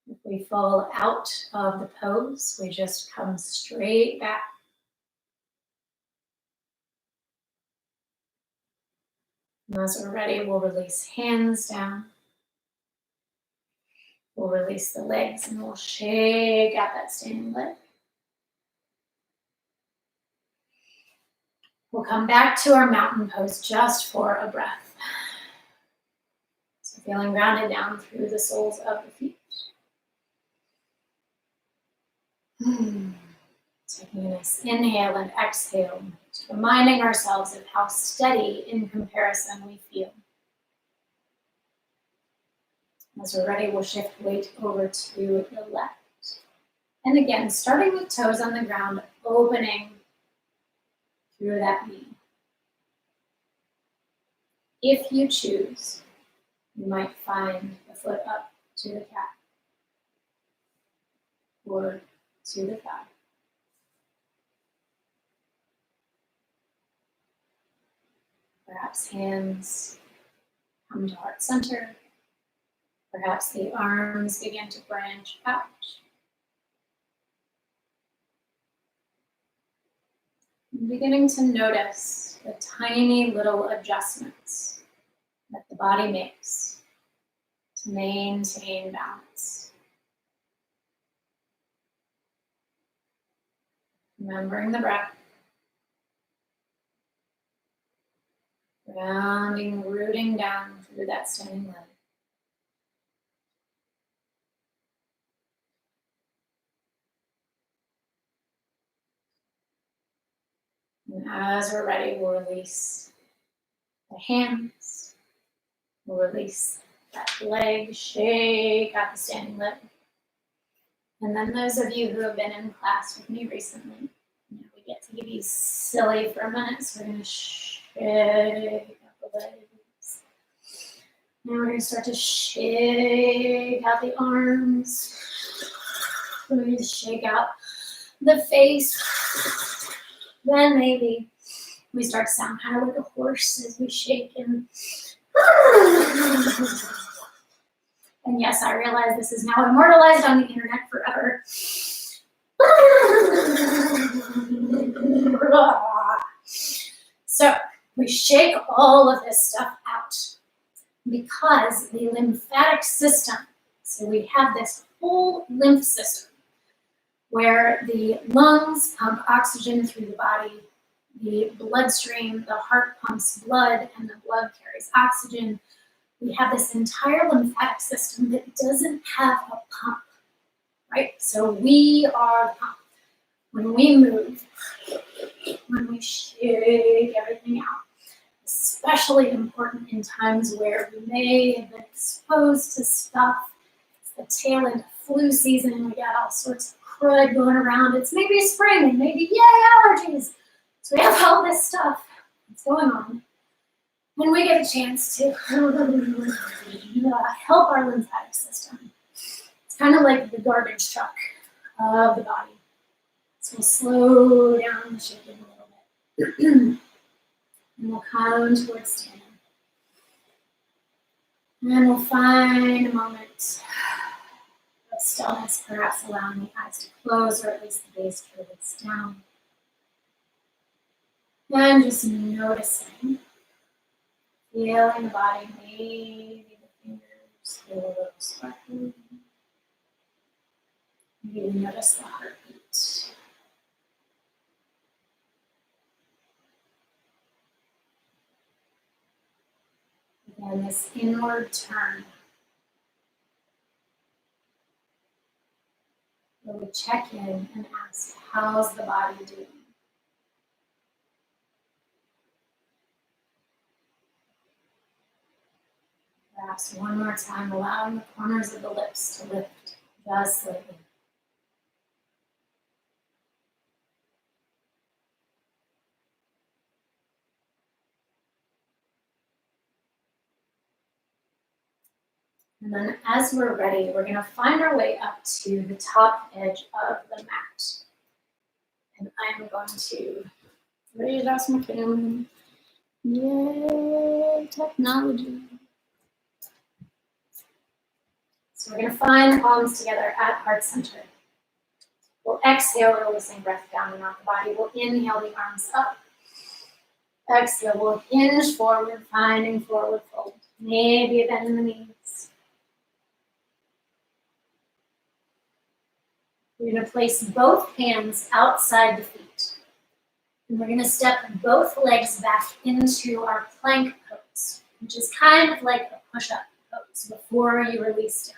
If we fall out of the pose, we just come straight back. And as we're ready, we'll release hands down. We'll release the legs and we'll shake out that standing leg. We'll come back to our mountain pose just for a breath. So feeling grounded down through the soles of the feet. Taking a nice inhale and exhale, reminding ourselves of how steady in comparison we feel. As we're ready, we'll shift weight over to the left. And again, starting with toes on the ground, opening through that knee. If you choose, you might find the foot up to the calf or to the thigh. Perhaps hands come to heart center. Perhaps the arms begin to branch out. I'm beginning to notice the tiny little adjustments that the body makes to maintain balance. Remembering the breath. Grounding, rooting down through that standing leg. And as we're ready, we'll release the hands. We'll release that leg, shake out the standing leg. And then those of you who have been in class with me recently, we get to be silly for a minute, so we're going to shake out the legs. Now we're going to start to shake out the arms. We're going to shake out the face. Then maybe we start to sound kind of like a horse as we shake and yes, I realize this is now immortalized on the internet forever. So we shake all of this stuff out because the lymphatic system, so we have this whole lymph system where the lungs pump oxygen through the body, the bloodstream, the heart pumps blood, and the blood carries oxygen. We have this entire lymphatic system that doesn't have a pump, right? So we are the pump. When we move, when we shake everything out, especially important in times where we may have been exposed to stuff. It's the tail end of flu season and we got all sorts of crud going around. It's maybe spring and maybe, yay, allergies. So we have all this stuff that's going on. And we get a chance to help our lymphatic system. It's kind of like the garbage truck of the body. So we'll slow down the shaking a little bit. And we'll come towards standing. And we'll find a moment of stillness, perhaps allowing the eyes to close or at least the gaze to release down. And just noticing, feeling the body, maybe the fingers feel a little sparkly. Maybe notice the heartbeat. Again, this inward turn, where we check in and ask, how's the body doing? Perhaps one more time, allowing the corners of the lips to lift just slightly. And then as we're ready, we're going to find our way up to the top edge of the mat. And I'm going to raise my camera. Yay, technology. So we're going to find palms together at heart center. We'll exhale, releasing breath down and out the body. We'll inhale the arms up. Exhale, we'll hinge forward, finding forward fold. Maybe a bend in the knees. We're going to place both hands outside the feet. And we're going to step both legs back into our plank pose, which is kind of like a push-up pose before you release down.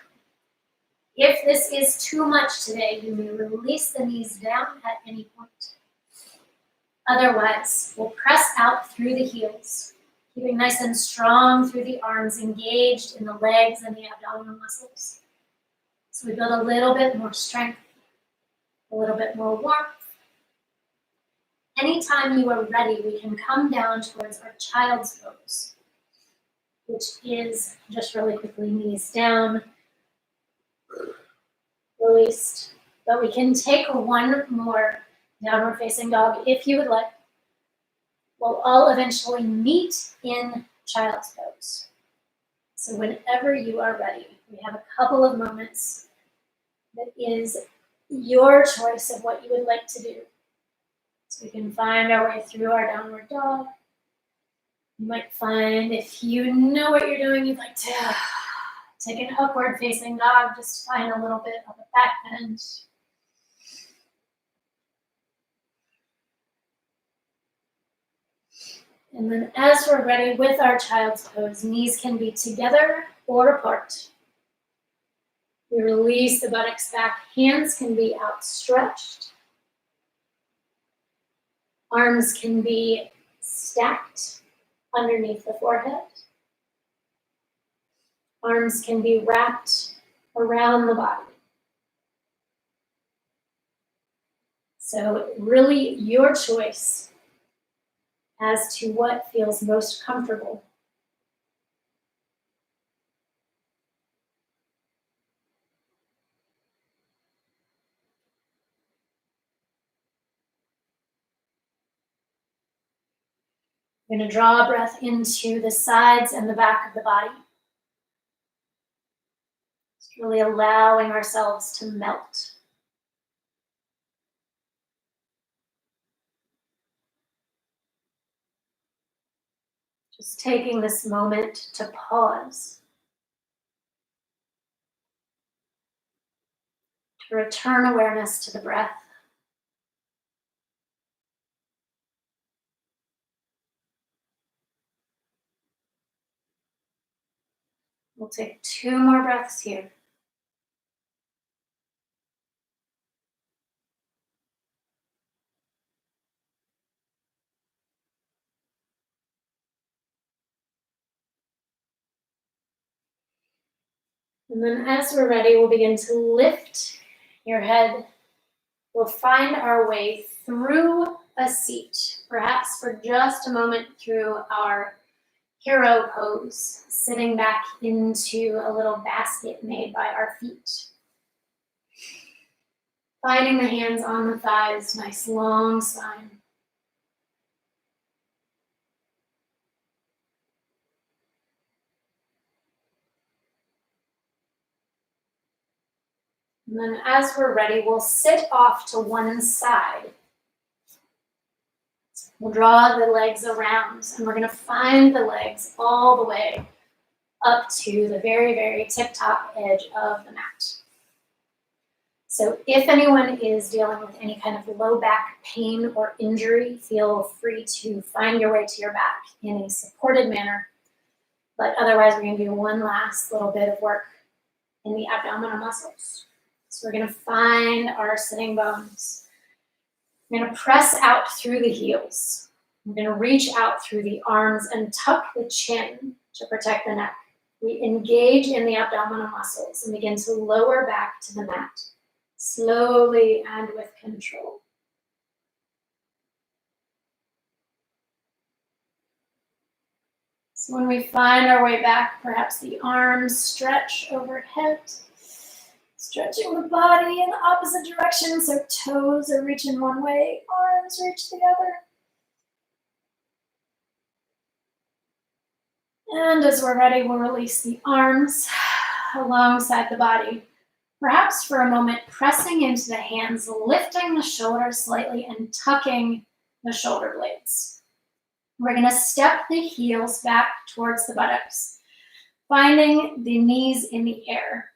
If this is too much today, you may release the knees down at any point. Otherwise, we'll press out through the heels, keeping nice and strong through the arms, engaged in the legs and the abdominal muscles. So we build a little bit more strength, a little bit more warmth. Anytime you are ready, we can come down towards our child's pose, which is just really quickly knees down, released. But we can take one more downward facing dog if you would like. We'll all eventually meet in child's pose. So whenever you are ready, we have a couple of moments that is your choice of what you would like to do. So we can find our way through our downward dog. You might find if you know what you're doing, you'd like to take an upward facing dog, just find a little bit of a back bend. And then as we're ready with our child's pose, knees can be together or apart. We release the buttocks back, hands can be outstretched. Arms can be stacked underneath the forehead. Arms can be wrapped around the body. So really your choice as to what feels most comfortable. We're going to draw a breath into the sides and the back of the body. Just really allowing ourselves to melt. Just taking this moment to pause. To return awareness to the breath. We'll take 2 more breaths here. And then as we're ready, we'll begin to lift your head. We'll find our way through a seat, perhaps for just a moment through our hero pose, sitting back into a little basket made by our feet. Finding the hands on the thighs, nice long spine. And then as we're ready, we'll sit off to one side. We'll draw the legs around, and we're going to find the legs all the way up to the very, very tip-top edge of the mat. So if anyone is dealing with any kind of low back pain or injury, feel free to find your way to your back in a supported manner. But otherwise, we're going to do one last little bit of work in the abdominal muscles. So we're going to find our sitting bones. We're going to press out through the heels. We're going to reach out through the arms and tuck the chin to protect the neck. We engage in the abdominal muscles and begin to lower back to the mat, slowly and with control. So when we find our way back, perhaps the arms stretch overhead. Stretching the body in the opposite direction, so toes are reaching one way, arms reach the other. And as we're ready, we'll release the arms alongside the body. Perhaps for a moment, pressing into the hands, lifting the shoulders slightly and tucking the shoulder blades. We're going to step the heels back towards the buttocks, finding the knees in the air.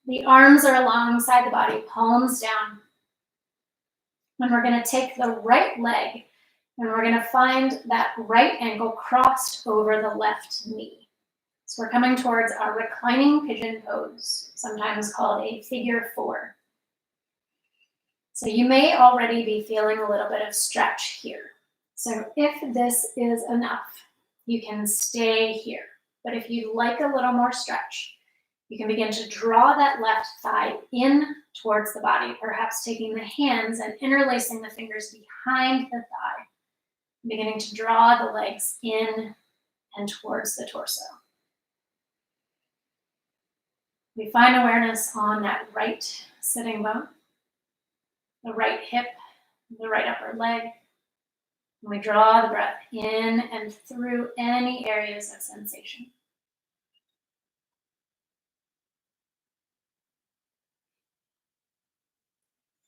The arms are alongside the body, palms down. And we're going to take the right leg and we're going to find that right ankle crossed over the left knee. So we're coming towards our reclining pigeon pose, sometimes called a figure 4. So you may already be feeling a little bit of stretch here. So if this is enough, you can stay here. But if you'd like a little more stretch, you can begin to draw that left thigh in towards the body, perhaps taking the hands and interlacing the fingers behind the thigh, beginning to draw the legs in and towards the torso. We find awareness on that right sitting bone, the right hip, the right upper leg. And we draw the breath in and through any areas of sensation.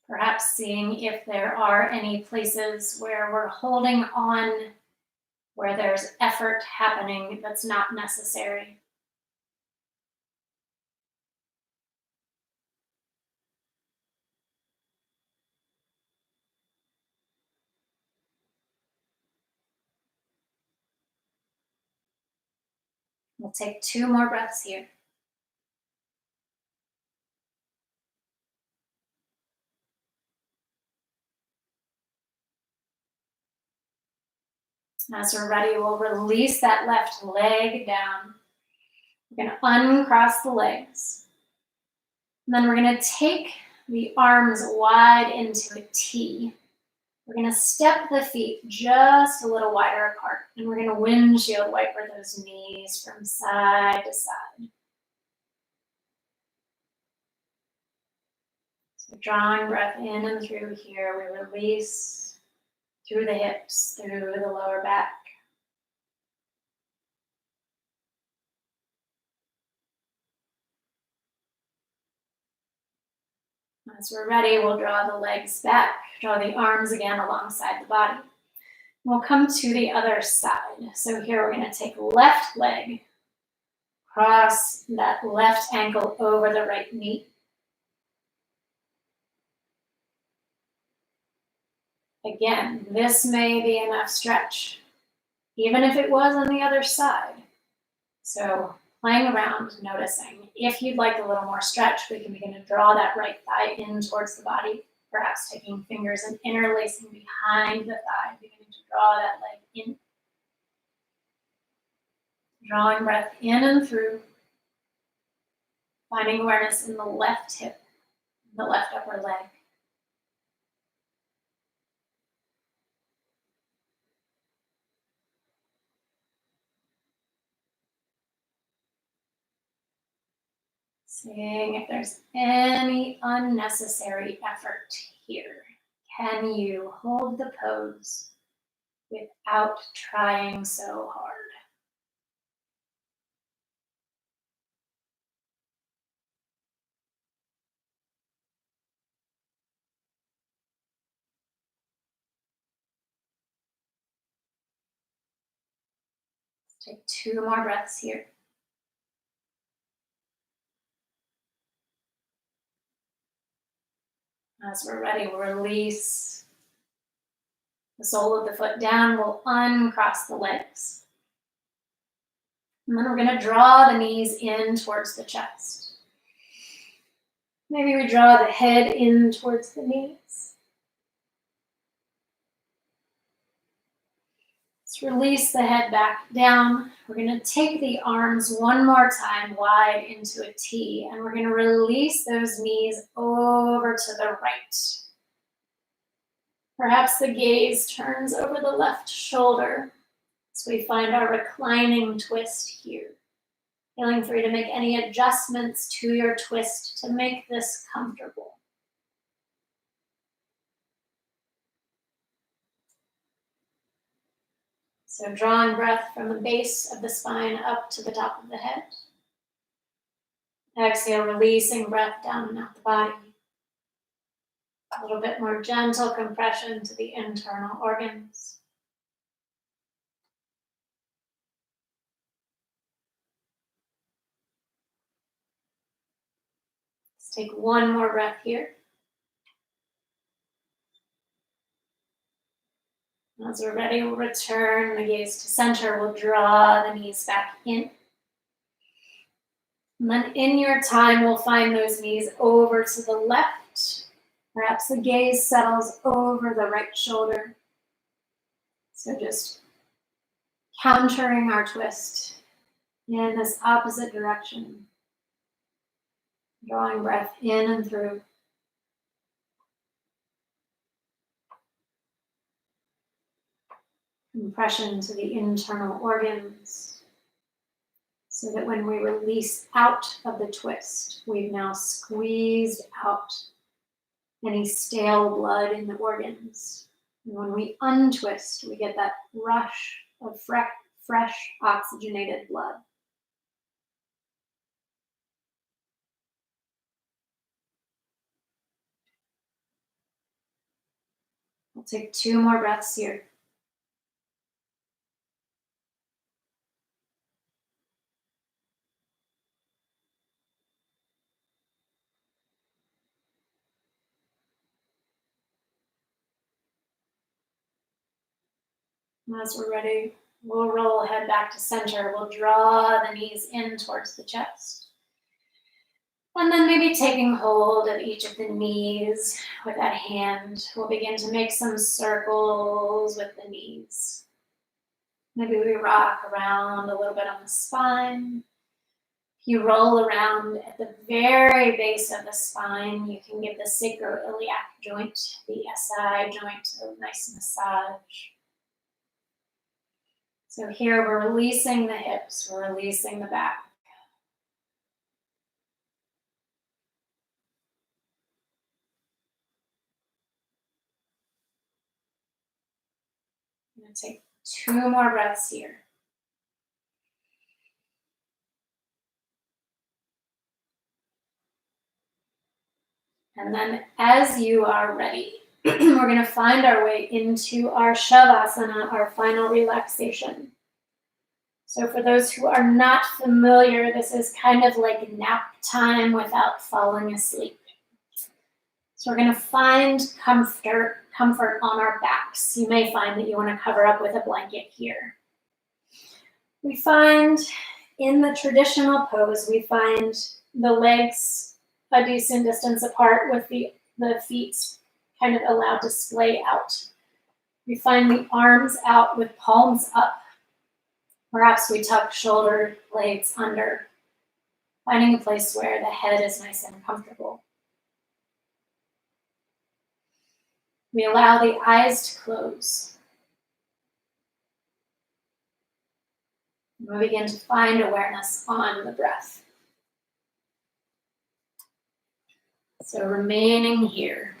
Perhaps seeing if there are any places where we're holding on, where there's effort happening that's not necessary. We'll take 2 more breaths here. As we're ready, we'll release that left leg down. We're going to uncross the legs. And then we're going to take the arms wide into a T. We're going to step the feet just a little wider apart. And we're going to windshield wiper those knees from side to side. So drawing breath in and through here, we release through the hips, through the lower back. As we're ready, we'll draw the legs back, draw the arms again alongside the body. We'll come to the other side. So here we're going to take left leg, cross that left ankle over the right knee. Again, this may be enough stretch, even if it was on the other side. So playing around, noticing. If you'd like a little more stretch, we can begin to draw that right thigh in towards the body, perhaps taking fingers and interlacing behind the thigh, beginning to draw that leg in. Drawing breath in and through, finding awareness in the left hip, the left upper leg. Seeing if there's any unnecessary effort here. Can you hold the pose without trying so hard? Let's take 2 more breaths here. As we're ready, we'll release the sole of the foot down. We'll uncross the legs. And then we're going to draw the knees in towards the chest. Maybe we draw the head in towards the knees. Let's release the head back down. We're going to take the arms one more time wide into a T, and we're going to release those knees over to the right. Perhaps the gaze turns over the left shoulder as we find our reclining twist here. Feeling free to make any adjustments to your twist to make this comfortable. So drawing breath from the base of the spine up to the top of the head. Exhale, releasing breath down and out the body. A little bit more gentle compression to the internal organs. Let's take one more breath here. As we're ready, we'll return the gaze to center. We'll draw the knees back in. And then in your time, we'll find those knees over to the left. Perhaps the gaze settles over the right shoulder. So just countering our twist in this opposite direction. Drawing breath in and through. Compression to the internal organs. So that when we release out of the twist, we've now squeezed out any stale blood in the organs. And when we untwist, we get that rush of fresh oxygenated blood. We'll take 2 more breaths here. And as we're ready, we'll roll head back to center. We'll draw the knees in towards the chest. And then maybe taking hold of each of the knees with that hand, we'll begin to make some circles with the knees. Maybe we rock around a little bit on the spine. If you roll around at the very base of the spine, you can give the sacroiliac joint, the SI joint, a nice massage. So here we're releasing the hips, we're releasing the back. I'm going to take 2 more breaths here. And then as you are ready, we're going to find our way into our Shavasana, our final relaxation. So for those who are not familiar, this is kind of like nap time without falling asleep. So we're going to find comfort on our backs. You may find that you want to cover up with a blanket here. We find in the traditional pose, we find the legs a decent distance apart with the feet kind of allowed to splay out. We find the arms out with palms up. Perhaps we tuck shoulder blades under, finding a place where the head is nice and comfortable. We allow the eyes to close. And we begin to find awareness on the breath. So remaining here.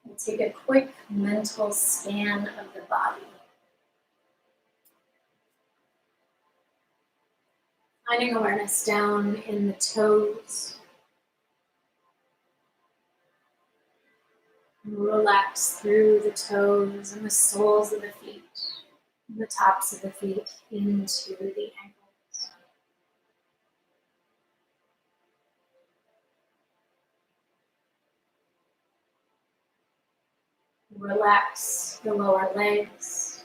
We'll take a quick mental scan of the body. Finding awareness down in the toes. Relax through the toes and the soles of the feet, and the tops of the feet into the ankles. Relax the lower legs.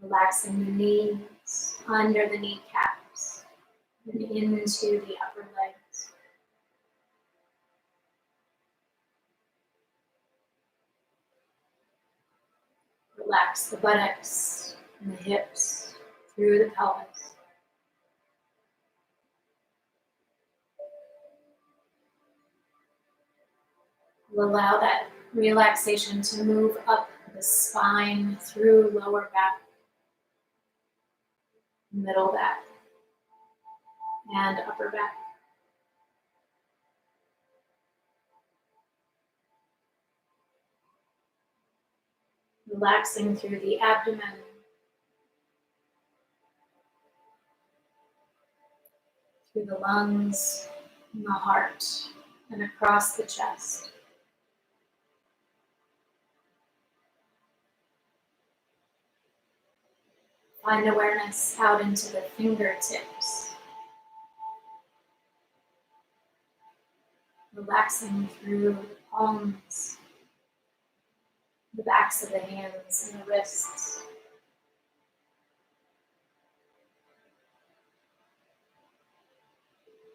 Relaxing the knees, under the kneecaps, and into the upper legs. Relax the buttocks and the hips through the pelvis. We'll allow that relaxation to move up the spine through lower back, middle back, and upper back. Relaxing through the abdomen, through the lungs, and the heart, and across the chest. Find awareness out into the fingertips. Relaxing through the palms, the backs of the hands and the wrists.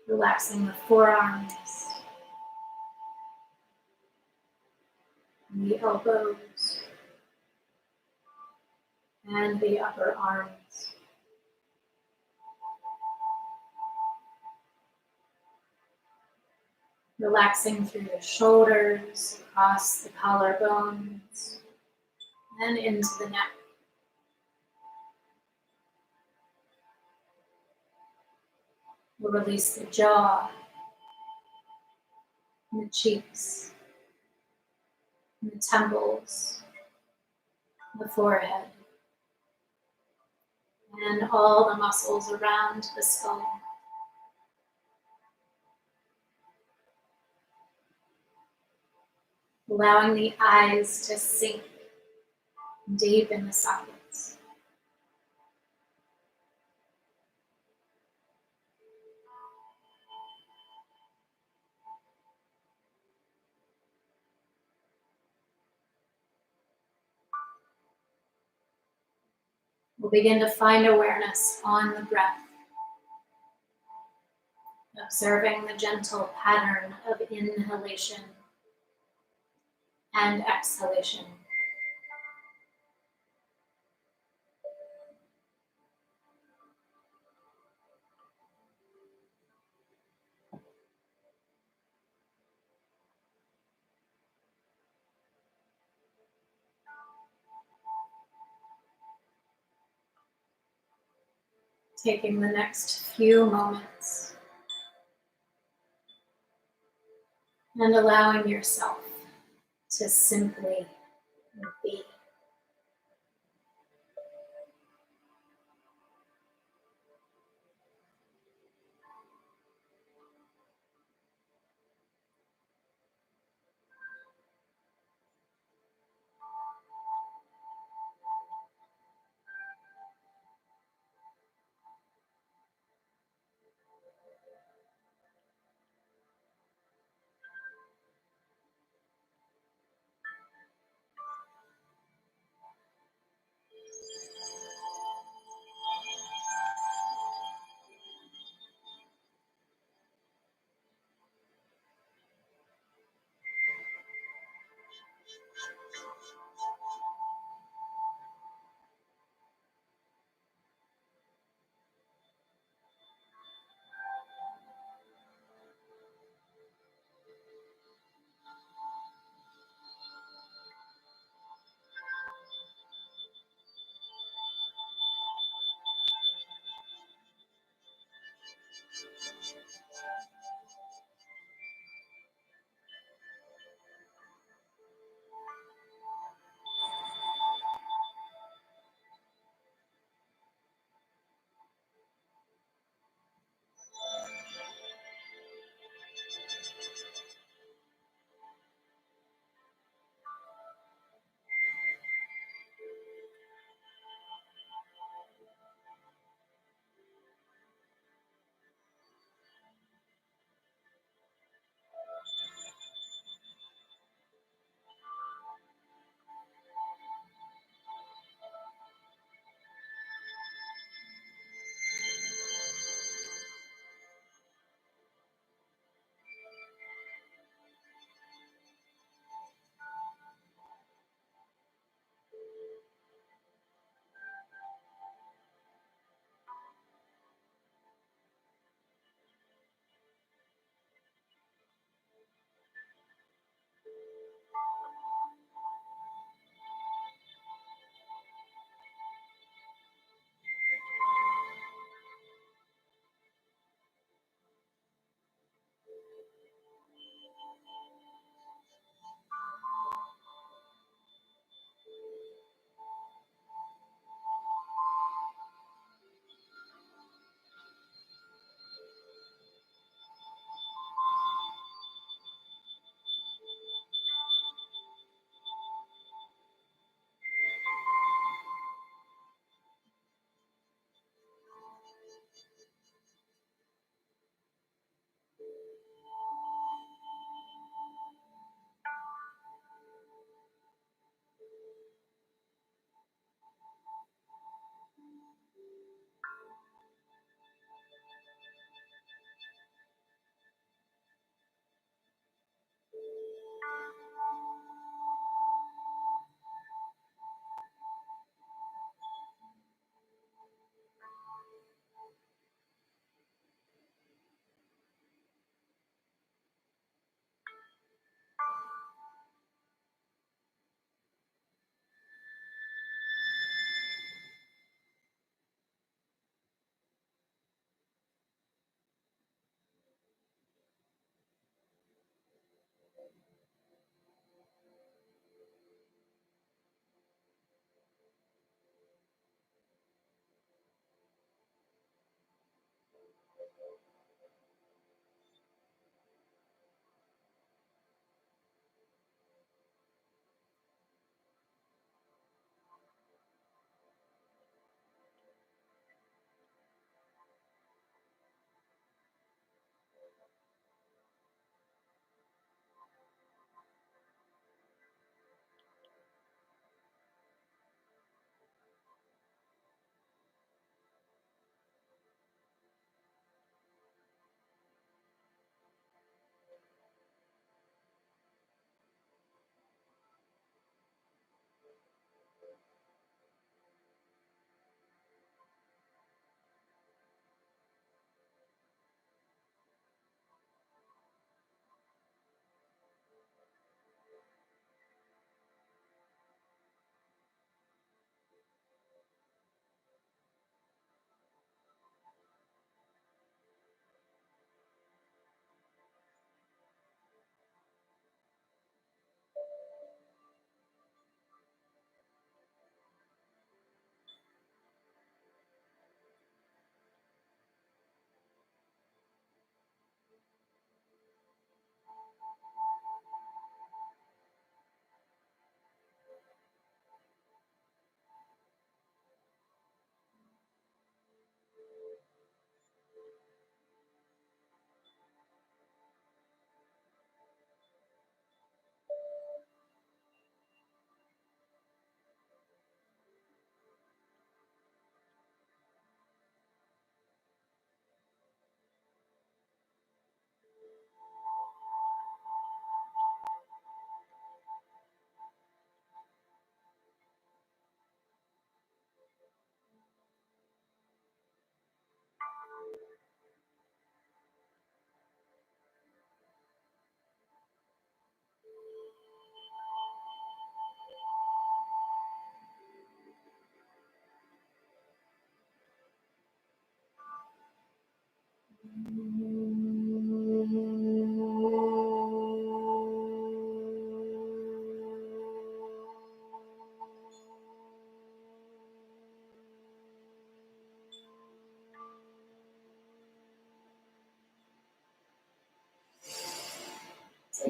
Relaxing the forearms and the elbows and the upper arms. Relaxing through the shoulders, across the collarbones, and into the neck. We'll release the jaw, and the cheeks, and the temples, the forehead, and all the muscles around the skull. Allowing the eyes to sink deep in the sockets. We'll begin to find awareness on the breath, observing the gentle pattern of inhalation and exhalation. Taking the next few moments and allowing yourself to simply be.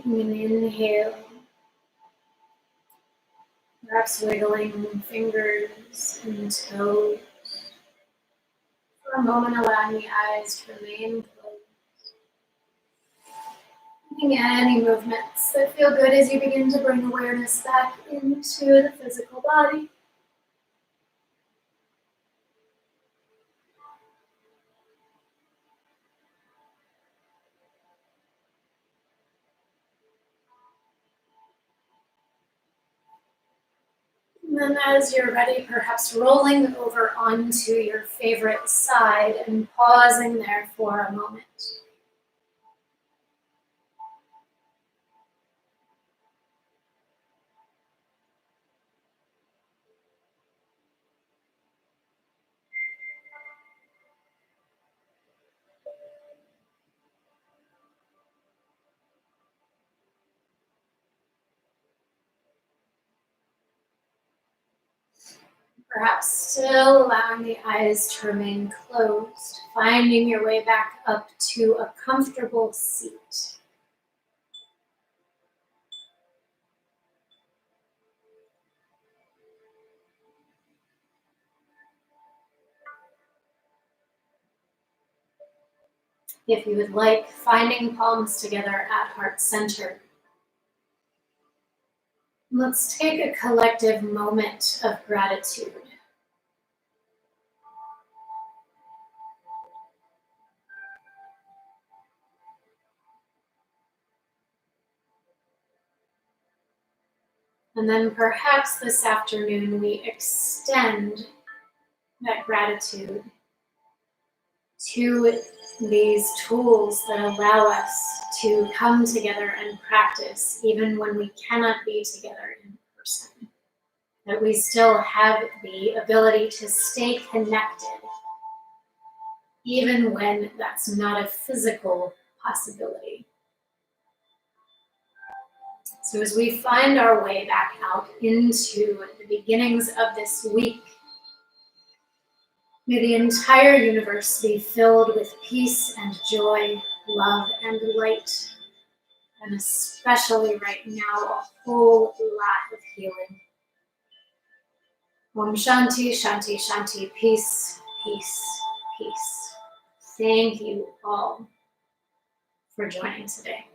Taking an inhale, perhaps wiggling fingers and toes. For a moment, allowing the eyes to remain closed. Making any movements that feel good as you begin to bring awareness back into the physical body. And then as you're ready, perhaps rolling over onto your favorite side and pausing there for a moment. Perhaps still allowing the eyes to remain closed, finding your way back up to a comfortable seat. If you would like, finding palms together at heart center. Let's take a collective moment of gratitude. And then perhaps this afternoon we extend that gratitude to these tools that allow us to come together and practice even when we cannot be together in person. That we still have the ability to stay connected even when that's not a physical possibility. So as we find our way back out into the beginnings of this week, may the entire universe be filled with peace and joy, love and light, and especially right now, a whole lot of healing. Om Shanti, Shanti, Shanti, peace, peace, peace. Thank you all for joining today.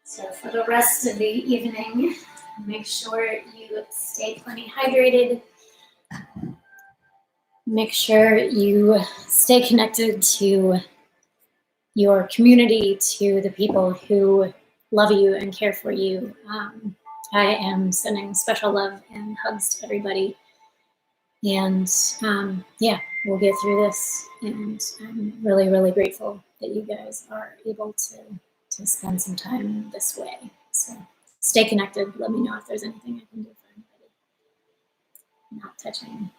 So for the rest of the evening, make sure you stay plenty hydrated. Make sure you stay connected to your community, to the people who love you and care for you. I am sending special love and hugs to everybody. And yeah, we'll get through this. And I'm really, really grateful that you guys are able to spend some time this way. So stay connected. Let me know if there's anything I can do for anybody not touching